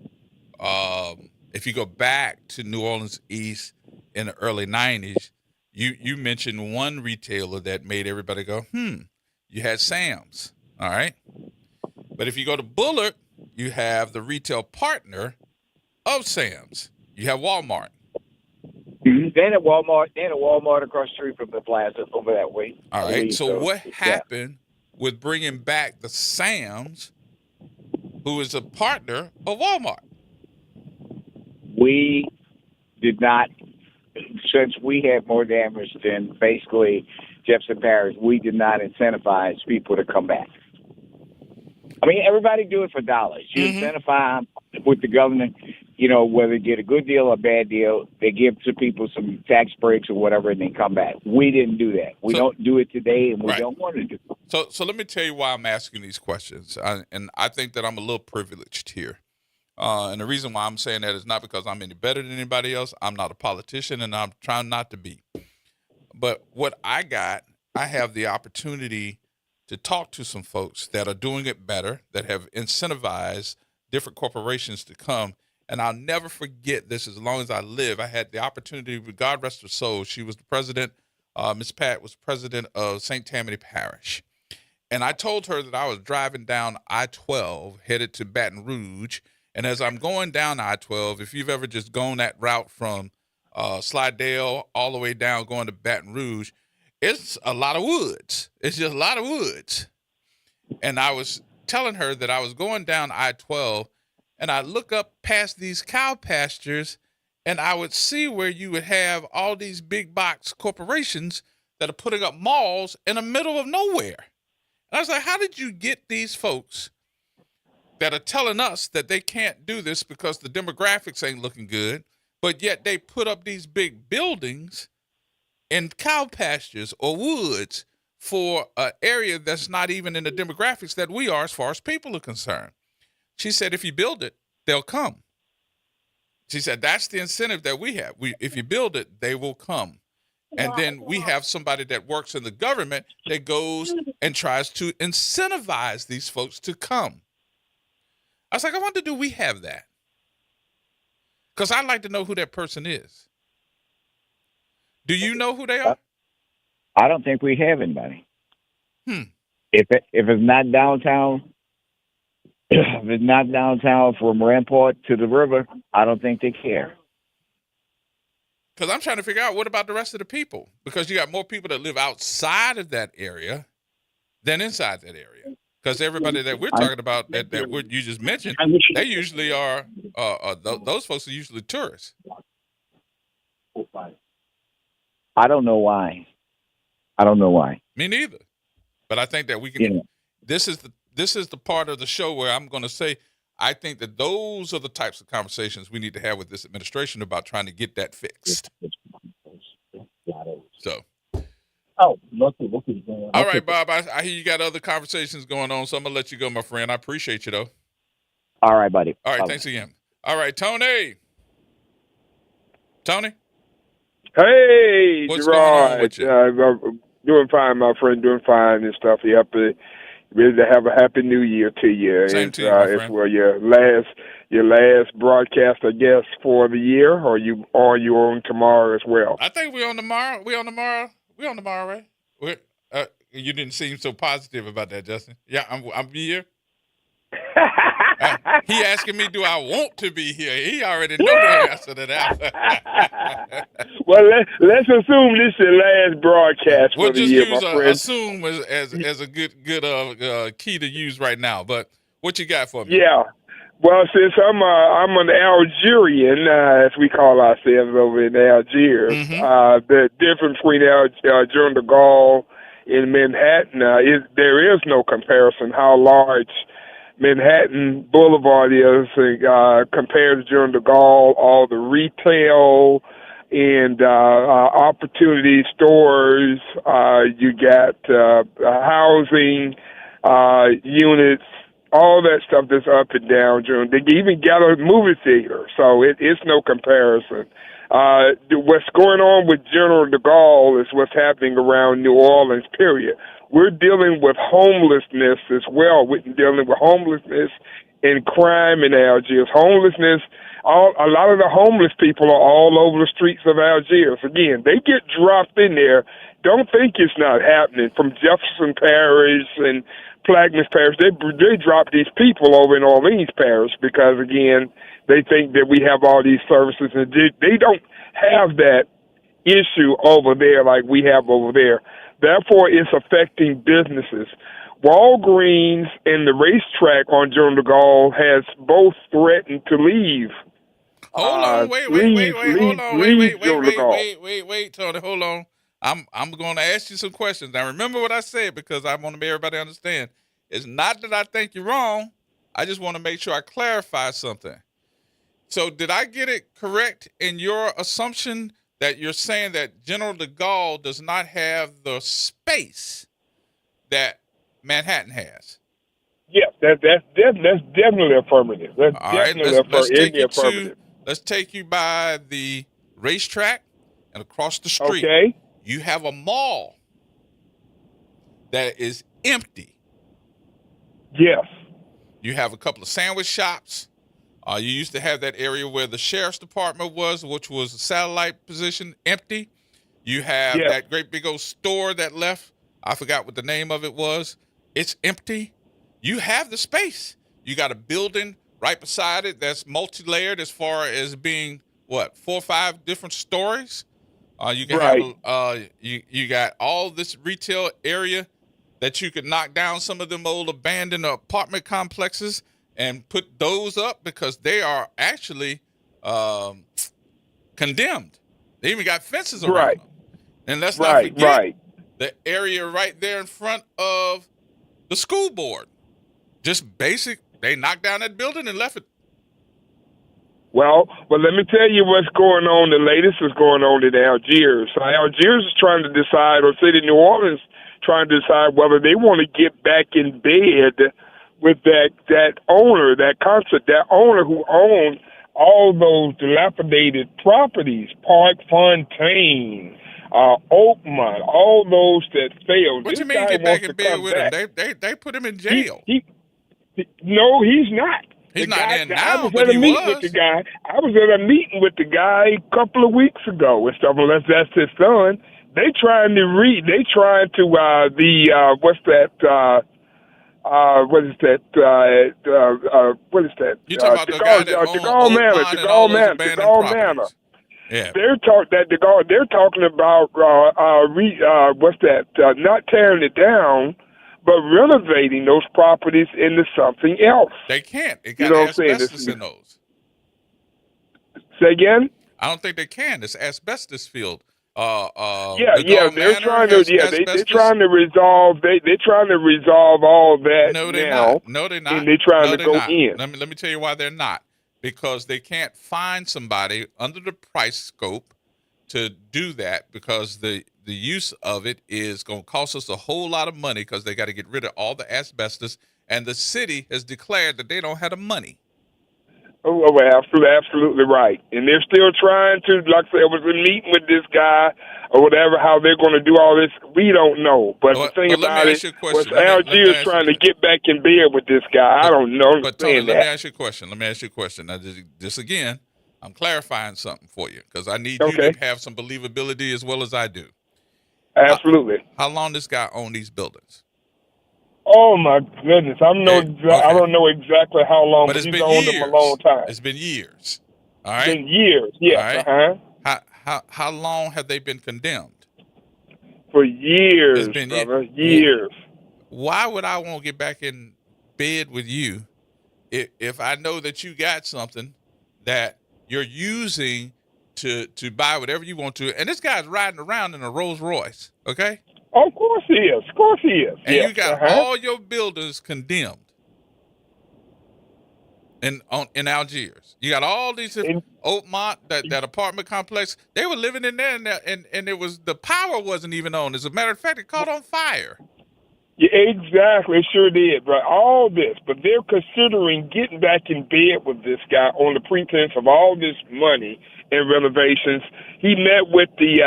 New Orleans East in the early 90s, you mentioned one retailer that made everybody go, You had Sam's. All right. But if you go to Bullard, you have the retail partner of Sam's. You have Walmart. Mm-hmm. Then at Walmart across the street from the plaza over that way. All right. So what happened with bringing back the Sam's, who is a partner of Walmart? We did not, since we had more damage than basically Jefferson Parish, we did not incentivize people to come back. I mean, everybody do it for dollars. You incentivize with the government. whether they get a good deal or a bad deal, they give to people some tax breaks or whatever, and then come back. We didn't do that. We don't do it today, and we don't want to do it. So let me tell you why I'm asking these questions, and I think that I'm a little privileged here. And the reason why I'm saying that is not because I'm any better than anybody else. I'm not a politician, and I'm trying not to be. But what I have the opportunity to talk to some folks that are doing it better, that have incentivized different corporations to come. And I'll never forget this as long as I live. I had the opportunity, God rest her soul, she was the president, Miss Pat was president of St. Tammany Parish. And I told her that I was driving down I-12 headed to Baton Rouge. And as I'm going down I-12, if you've ever just gone that route from Slidell all the way down going to Baton Rouge, it's a lot of woods. It's just a lot of woods. And I was telling her that I was going down I-12, and I look up past these cow pastures, and I would see where you would have all these big box corporations that are putting up malls in the middle of nowhere. And I was like, how did you get these folks that are telling us that they can't do this because the demographics ain't looking good, but yet they put up these big buildings in cow pastures or woods for an area that's not even in the demographics that we are as far as people are concerned? She said, if you build it, they'll come. She said, that's the incentive that we have. If you build it, they will come. And then we have somebody that works in the government that goes and tries to incentivize these folks to come. I was like, I wonder, do we have that? Because I'd like to know who that person is. Do you know who they are? I don't think we have anybody. If it's not downtown, if it's not downtown from Rampart to the river, I don't think they care. Because I'm trying to figure out, what about the rest of the people? Because you got more people that live outside of that area than inside that area. Because everybody that we're talking about that you just mentioned, they usually are, those folks are usually tourists. I don't know why. Me neither. But I think that we can. This is the part of the show where I'm going to say, I think that those are the types of conversations we need to have with this administration about trying to get that fixed. So. All right, Bob, I hear you got other conversations going on, so I'm going to let you go, my friend. I appreciate you, though. All right, buddy. All right, Bye-bye. Thanks again. All right, Tony. Tony? Hey, What's Gerard. going on with you? I'm doing fine, my friend, doing fine and stuff. You have to ready to have a happy new year to you. Same to you, my friend. As well, your last broadcast, I guess, for the year, or you on tomorrow as well? I think we're on tomorrow. We're on tomorrow, right? You didn't seem so positive about that, Justin. Yeah, I'm here. He asking me, do I want to be here? He already know the answer to that. Well, let's assume this is your last broadcast We'll for the just year, use my friend. assume as a good key to use right now. But what you got for me? Yeah. Well, since I'm an Algerian, as we call ourselves over in Algiers, the difference between General de Gaulle in Manhattan there is no comparison how large Manhattan Boulevard is compared to General de Gaulle. All the retail and opportunity stores, you got housing units, all that stuff that's up and down. They even got a movie theater, so it's no comparison. What's going on with General de Gaulle is what's happening around New Orleans, period. We're dealing with homelessness as well. We're dealing with homelessness and crime in Algiers. Homelessness, a lot of the homeless people are all over the streets of Algiers. Again, they get dropped in there. Don't think it's not happening. From Jefferson Parish and Plaquemines Parish, they drop these people over in Orleans Parish because, again, they think that we have all these services, and they don't have that issue over there like we have over there. Therefore, it's affecting businesses. Walgreens and the racetrack on General de Gaulle has both threatened to leave. Hold on, wait, Tony, hold on. I'm going to ask you some questions. Now, remember what I said, because I want to make everybody understand. It's not that I think you're wrong. I just want to make sure I clarify something. So did I get it correct in your assumption that you're saying that General de Gaulle does not have the space that Manhattan has? Yes, that's definitely affirmative. That's All right, definitely let's take you by the racetrack and across the street. Okay. You have a mall that is empty. Yes. You have a couple of sandwich shops. You used to have that area where the sheriff's department was, which was a satellite position, empty. You have that great big old store that left. I forgot what the name of it was. It's empty. You have the space. You got a building right beside it that's multi-layered as far as being, 4 or 5 different stories. You can have you got all this retail area that you could knock down some of them old abandoned apartment complexes and put those up because they are actually condemned. They even got fences around them. And let's not forget the area right there in front of the school board. Just basic. They knocked down that building and left it. Well, let me tell you what's going on. The latest is going on in Algiers. So Algiers is trying to decide, or City of New Orleans trying to decide whether they want to get back in bed with that owner, that owner who owned all those dilapidated properties, Park Fontaine, Oakmont, all those that failed. What you mean get back in bed with him? They put him in jail. No, he's not. He's not in now, but he was. With the guy. I was at a meeting with the guy a couple of weeks ago and stuff. Unless that's his son. They trying to what's that? What is that? What is that? You talking about the guy that owns DeGaulle Manor. Yeah. They're talking about what's that? Not tearing it down, but renovating those properties into something else. They can't. It got asbestos in those. Say again? I don't think they can. It's asbestos filled. They're trying to. They're trying to resolve. They're trying to resolve all that No, they're now. not. No, they're not. And they're trying to go not. in. Let me tell you why they're not. Because they can't find somebody under the price scope to do that because the use of it is going to cost us a whole lot of money because they got to get rid of all the asbestos, and the city has declared that they don't have the money. Oh, well, absolutely right. And they're still trying to, like I said, I was in a meeting with this guy or whatever, how they're going to do all this. We don't know. But the thing about it was Algiers trying to get back in bed with this guy. I don't know. But Tony, let me ask you a question. Now, just again, I'm clarifying something for you because I need you to have some believability as well as I do. Absolutely. How long this guy own these buildings? Oh my goodness! I don't know exactly how long, but he's owned them a long time. It's been years. All right. It's been years. Yes. All right. How long have they been condemned? For years, brother. Years. Why would I want to get back in bed with you if I know that you got something that you're using to buy whatever you want to? And this guy's riding around in a Rolls Royce. Okay. Of course he is. And you got all your buildings condemned in Algiers. You got all these Oakmont, that apartment complex. They were living in there, and it was the power wasn't even on. As a matter of fact, it caught on fire. Yeah, exactly. It sure did, bro. All this, but they're considering getting back in bed with this guy on the pretense of all this money and renovations. He met with the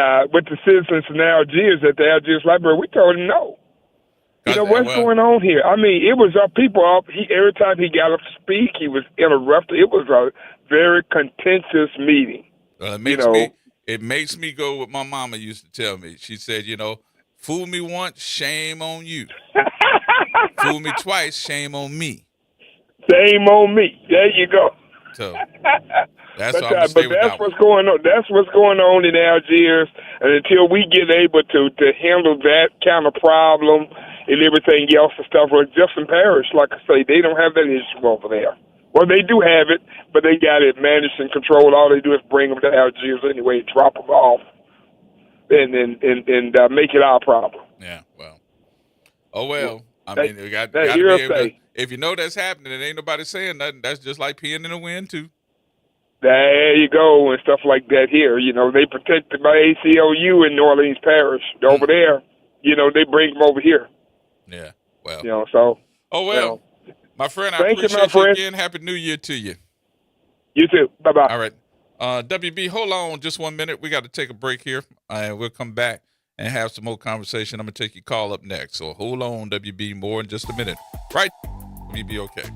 citizens in Algiers at the Algiers Library. We told him no. You know what's going on here? I mean, it was people up. Every time he got up to speak, he was interrupted. It was a very contentious meeting. It makes me go what my mama used to tell me. She said, fool me once, shame on you. Fool me twice, shame on me. Shame on me. There you go. So that's what's going on. That's what's going on in Algiers, and until we get able to handle that kind of problem and everything else and stuff, or just in Paris, like I say, they don't have that issue over there. Well, they do have it, but they got it managed and controlled. All they do is bring them to Algiers anyway, drop them off, and make it our problem. Yeah, well. Oh, well. I mean, you got to be able to, if you know that's happening and ain't nobody saying nothing, that's just like peeing in the wind, too. There you go, and stuff like that here. You know, they protected by ACLU in New Orleans Parish. Over there, you know, they bring them over here. Yeah, well. You know, so. Oh, well, my friend, I thank you, appreciate my you friend. again. Happy New Year to you. You too. Bye-bye. All right. WB, hold on just 1 minute. We got to take a break here, and we'll come back and have some more conversation. I'm going to take your call up next. So hold on, WB, more in just a minute. Right? WB, okay.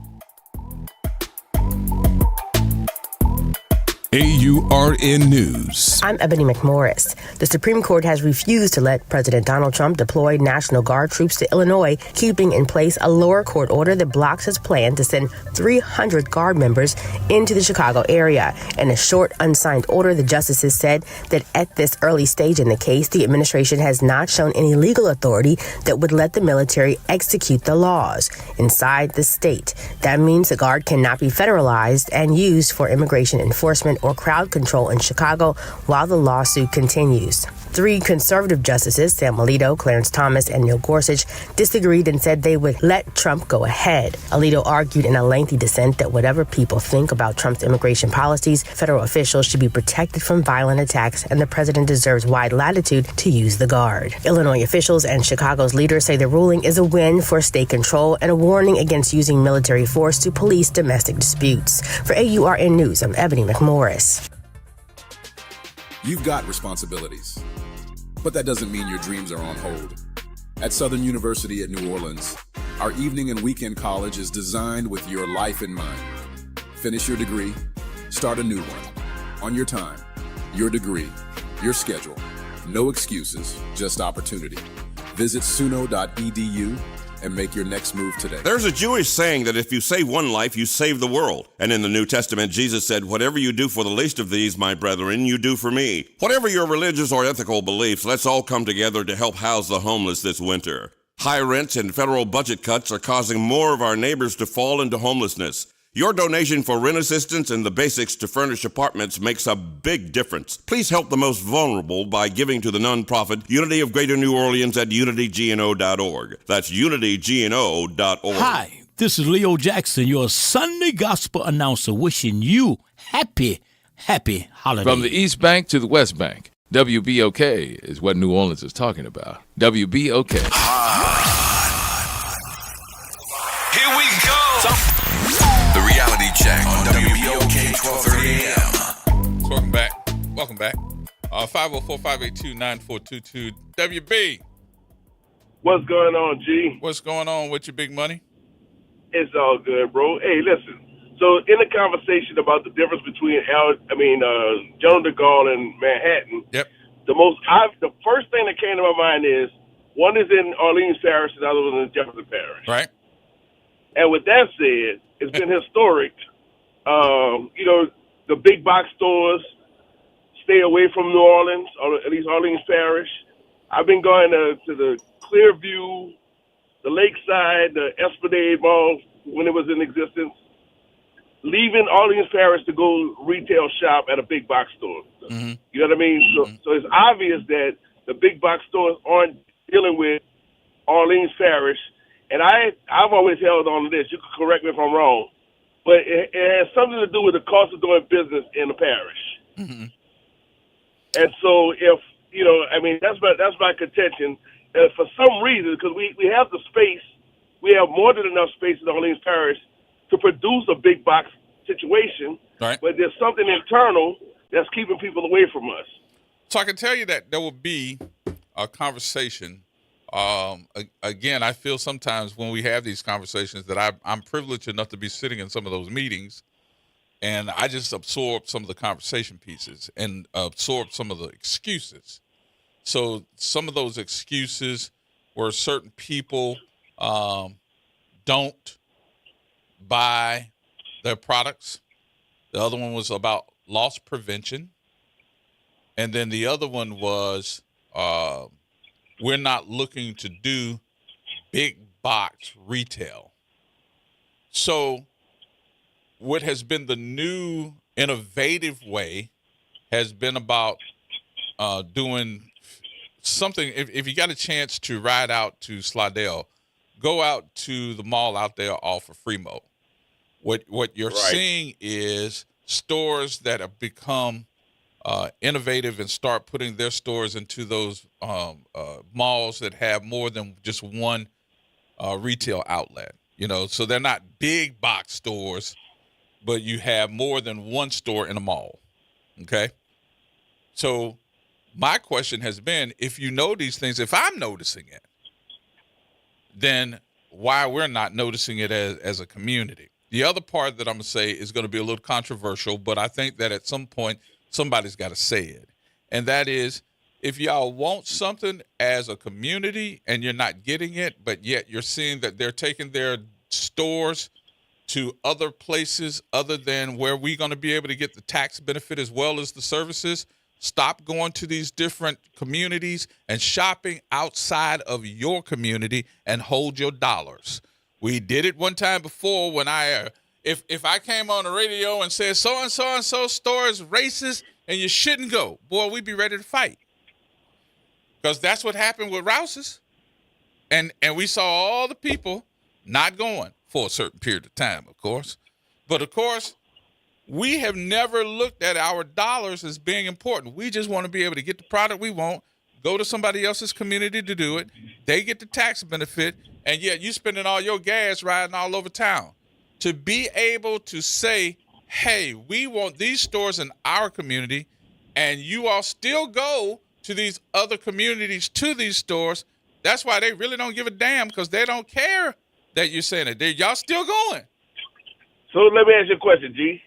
AURN News. I'm Ebony McMorris. The Supreme Court has refused to let President Donald Trump deploy National Guard troops to Illinois, keeping in place a lower court order that blocks his plan to send 300 Guard members into the Chicago area. In a short, unsigned order, the justices said that at this early stage in the case, the administration has not shown any legal authority that would let the military execute the laws inside the state. That means the Guard cannot be federalized and used for immigration enforcement or crowd control in Chicago while the lawsuit continues. 3 conservative justices, Sam Alito, Clarence Thomas, and Neil Gorsuch, disagreed and said they would let Trump go ahead. Alito argued in a lengthy dissent that whatever people think about Trump's immigration policies, federal officials should be protected from violent attacks, and the president deserves wide latitude to use the Guard. Illinois officials and Chicago's leaders say the ruling is a win for state control and a warning against using military force to police domestic disputes. For AURN News, I'm Ebony McMorris. You've got responsibilities, but that doesn't mean your dreams are on hold. At Southern University at New Orleans, our evening and weekend college is designed with your life in mind. Finish your degree, start a new one, on your time, your degree, your schedule. No excuses, just opportunity. Visit suno.edu and make your next move today. There's a Jewish saying that if you save one life, you save the world. And in the New Testament, Jesus said, whatever you do for the least of these, my brethren, you do for me. Whatever your religious or ethical beliefs, let's all come together to help house the homeless this winter. High rents and federal budget cuts are causing more of our neighbors to fall into homelessness. Your donation for rent assistance and the basics to furnish apartments makes a big difference. Please help the most vulnerable by giving to the nonprofit Unity of Greater New Orleans at unitygno.org. That's unitygno.org. Hi, this is Leo Jackson, your Sunday gospel announcer, wishing you happy holidays. From the East Bank to the West Bank, WBOK is what New Orleans is talking about. WBOK. Here we go. The reality check on WBOK 1230 AM. Welcome back. 504-582-9422. WB. What's going on, G? What's going on with your big money? It's all good, bro. Hey, listen. So in the conversation about the difference between General de Gaulle and Manhattan, yep. The first thing that came to my mind is one is in Orleans Parish and the other one is in Jefferson Parish. Right. And with that said, it's been historic. The big box stores stay away from New Orleans, or at least Orleans Parish. I've been going to the Clearview, the Lakeside, the Esplanade Mall when it was in existence, leaving Orleans Parish to go retail shop at a big box store. Mm-hmm. You know what I mean? So it's obvious that the big box stores aren't dealing with Orleans Parish. And I've always held on to this. You can correct me if I'm wrong. But it has something to do with the cost of doing business in the parish. Mm-hmm. And so that's my contention. For some reason, because we have the space, we have more than enough space in Orleans Parish to produce a big box situation. Right. But there's something internal that's keeping people away from us. So I can tell you that there will be a conversation. Again, I feel sometimes when we have these conversations that I'm privileged enough to be sitting in some of those meetings, and I just absorb some of the conversation pieces and absorb some of the excuses. So some of those excuses where certain people don't buy their products. The other one was about loss prevention. And then the other one was we're not looking to do big box retail. So what has been the new innovative way has been about doing something. If you got a chance to ride out to Slidell, go out to the mall out there off of Fremont. What you're seeing is stores that have become innovative and start putting their stores into those malls that have more than just one retail outlet. So they're not big box stores, but you have more than one store in a mall. Okay. So my question has been, if you know these things, if I'm noticing it, then why we're not noticing it as a community. The other part that I'm going to say is going to be a little controversial, but I think that at some point somebody's got to say it. And that is, if y'all want something as a community and you're not getting it, but yet you're seeing that they're taking their stores to other places other than where we're going to be able to get the tax benefit as well as the services, stop going to these different communities and shopping outside of your community and hold your dollars. We did it one time before when if I came on the radio and said so-and-so store is racist and you shouldn't go, boy, we'd be ready to fight. Because that's what happened with Rouse's. And we saw all the people not going for a certain period of time, of course. But, of course, we have never looked at our dollars as being important. We just want to be able to get the product we want, go to somebody else's community to do it. They get the tax benefit, and yet you spending all your gas riding all over town. To be able to say, hey, we want these stores in our community, and you all still go to these other communities, to these stores, that's why they really don't give a damn, because they don't care that you're saying it. Y'all still going. So let me ask you a question, G.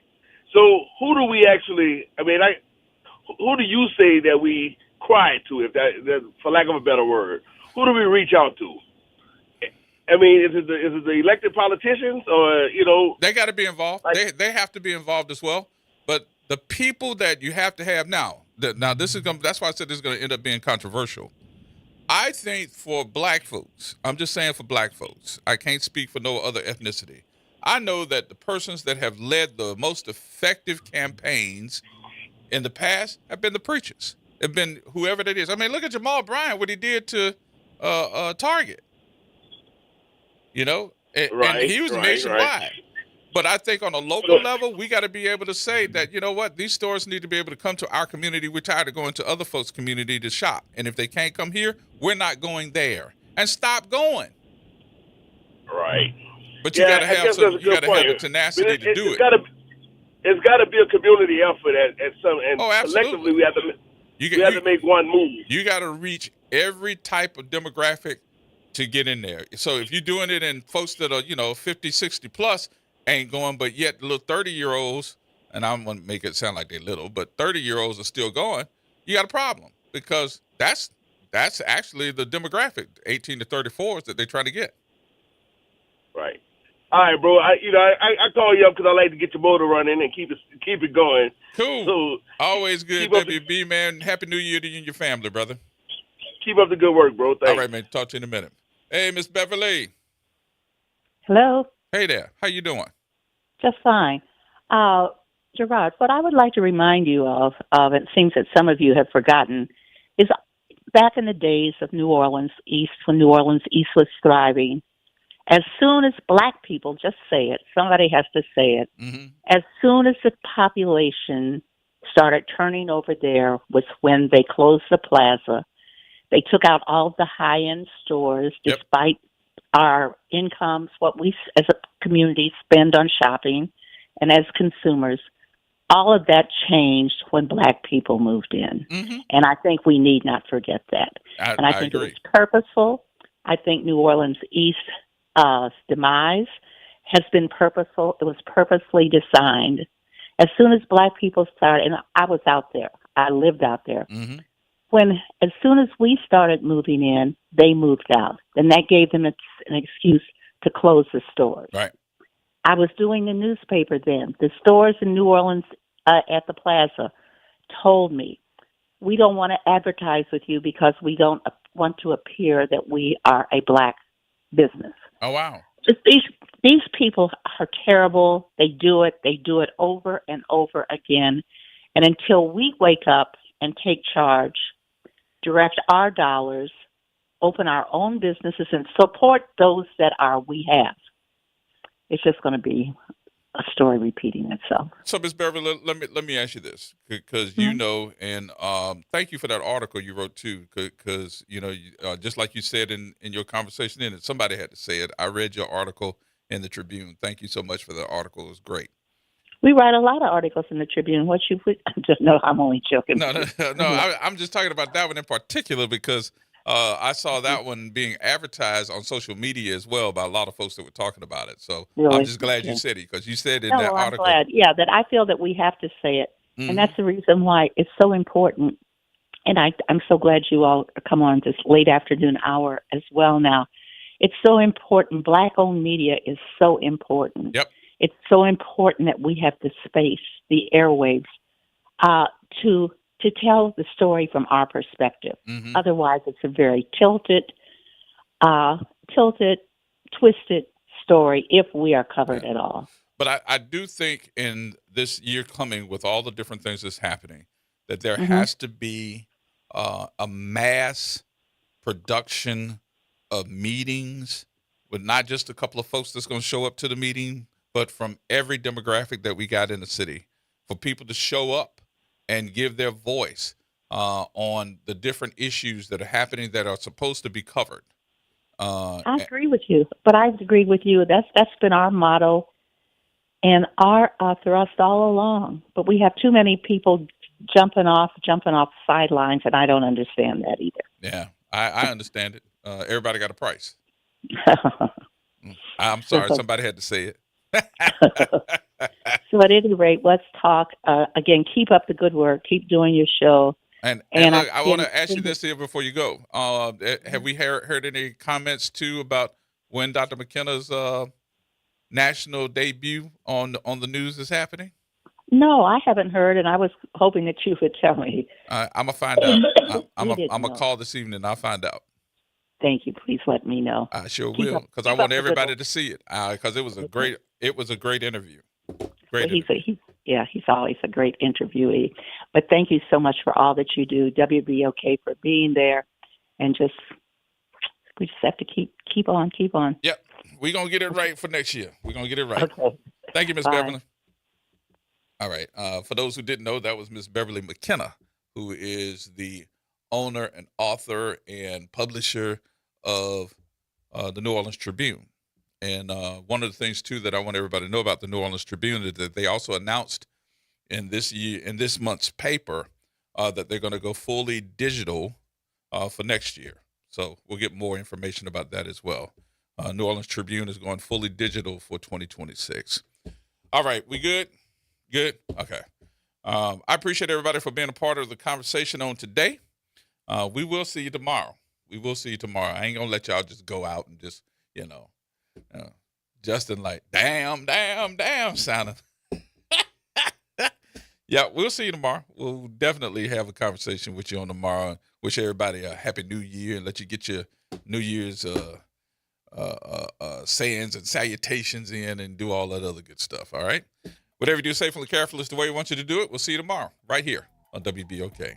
So who do we actually, who do you say that we cry to, if that, for lack of a better word? Who do we reach out to? I mean, is it the elected politicians or, They got to be involved. They have to be involved as well. But the people that you have to have now this is going. That's why I said this is going to end up being controversial. I think for black folks, I'm just saying for black folks, I can't speak for no other ethnicity. I know that the persons that have led the most effective campaigns in the past have been the preachers. Have been whoever that is. I mean, look at Jamal Bryant, what he did to Target. And he was nationwide. Right. But I think on a local level, we got to be able to say that, you know what, these stores need to be able to come to our community. We're tired of going to other folks' community to shop. And if they can't come here, we're not going there. And stop going. Right. But you got to have the tenacity to do it. It's got to be a community effort at some, and collectively we have to make one move. You got to reach every type of demographic to get in there. So if you're doing it in folks that are, 50, 60 plus, ain't going, but yet the little 30-year-olds, and I'm going to make it sound like they're little, but 30-year-olds are still going, you got a problem, because that's actually the demographic, 18 to 34s that they're trying to get. Right. All right, bro. I call you up because I like to get your motor running and keep it going. Cool. So always good, WB, man. Happy New Year to you and your family, brother. Keep up the good work, bro. Thanks. All right, man. Talk to you in a minute. Hey, Miss Beverly. Hello. Hey there. How you doing? Just fine. Gerard, what I would like to remind you of, it seems that some of you have forgotten, is back in the days of New Orleans East, when New Orleans East was thriving, as soon as black people, just say it, somebody has to say it, as soon as the population started turning over there was when they closed the plaza. They took out all of the high-end stores, despite our incomes, what we as a community spend on shopping, and as consumers. All of that changed when black people moved in. And I think we need not forget that. I think agree. It was purposeful. I think New Orleans East demise has been purposeful. It was purposely designed. As soon as black people started, and I was out there, I lived out there. As soon as we started moving in, they moved out. And that gave them an excuse to close the stores. Right. I was doing the newspaper then. The stores in New Orleans at the plaza told me, we don't want to advertise with you because we don't want to appear that we are a black business. Oh, wow. Just these people are terrible. They do it over and over again. And until we wake up and take charge, direct our dollars, open our own businesses, and support those that we have, it's just going to be a story repeating itself. So, Ms. Beverly, let me ask you this, because you know, and thank you for that article you wrote too, because just like you said in your conversation in it, somebody had to say it. I read your article in the Tribune. Thank you so much for the article. It was great. We write a lot of articles in the Tribune. What you put? Just no, I'm only joking. No. I'm just talking about that one in particular because I saw that one being advertised on social media as well by a lot of folks that were talking about it. So Really? I'm just glad you said it because you said in No, that I'm article. glad. Yeah, that I feel that we have to say it, and that's the reason why it's so important. And I'm so glad you all come on this late afternoon hour as well. Now, it's so important. Black-owned media is so important. Yep. It's so important that we have the space, the airwaves, to tell the story from our perspective. Otherwise, it's a very tilted, twisted story if we are covered at all. But I do think in this year coming, with all the different things that's happening, that there has to be a mass production of meetings with not just a couple of folks that's going to show up to the meeting, but from every demographic that we got in the city, for people to show up and give their voice on the different issues that are happening that are supposed to be covered. I agree with you, but I agree with you. That's been our motto and our thrust all along. But we have too many people jumping off sidelines, and I don't understand that either. Yeah, I understand it. Everybody got a price. I'm sorry, somebody had to say it. So at any rate, let's talk. Again, keep up the good work. Keep doing your show. And look, I want to ask you this here before you go. Have we heard any comments, too, about when Dr. McKenna's national debut on the news is happening? No, I haven't heard, and I was hoping that you would tell me. I'm going to find out. I'm going to call this evening, and I'll find out. Thank you. Please let me know. I sure will, because I want everybody to see it. Because it was a great interview. Great. He's always a great interviewee. But thank you so much for all that you do. WBOK for being there, and we just have to keep on. Yep, we're gonna get it right for next year. We're gonna get it right. Okay. Thank you, Ms. Beverly. All right. For those who didn't know, that was Ms. Beverly McKenna, who is the owner and author and publisher of the New Orleans Tribune. And one of the things, too, that I want everybody to know about the New Orleans Tribune is that they also announced in this month's paper that they're going to go fully digital for next year. So we'll get more information about that as well. New Orleans Tribune is going fully digital for 2026. All right. We good? Good? Okay. I appreciate everybody for being a part of the conversation on today. We will see you tomorrow. I ain't going to let y'all just go out and just, Justin like, damn, sounding. Yeah, we'll see you tomorrow. We'll definitely have a conversation with you on tomorrow. Wish everybody a happy new year and let you get your New Year's sayings and salutations in and do all that other good stuff, all right? Whatever you do safely and carefully is the way we want you to do it. We'll see you tomorrow right here on WBOK.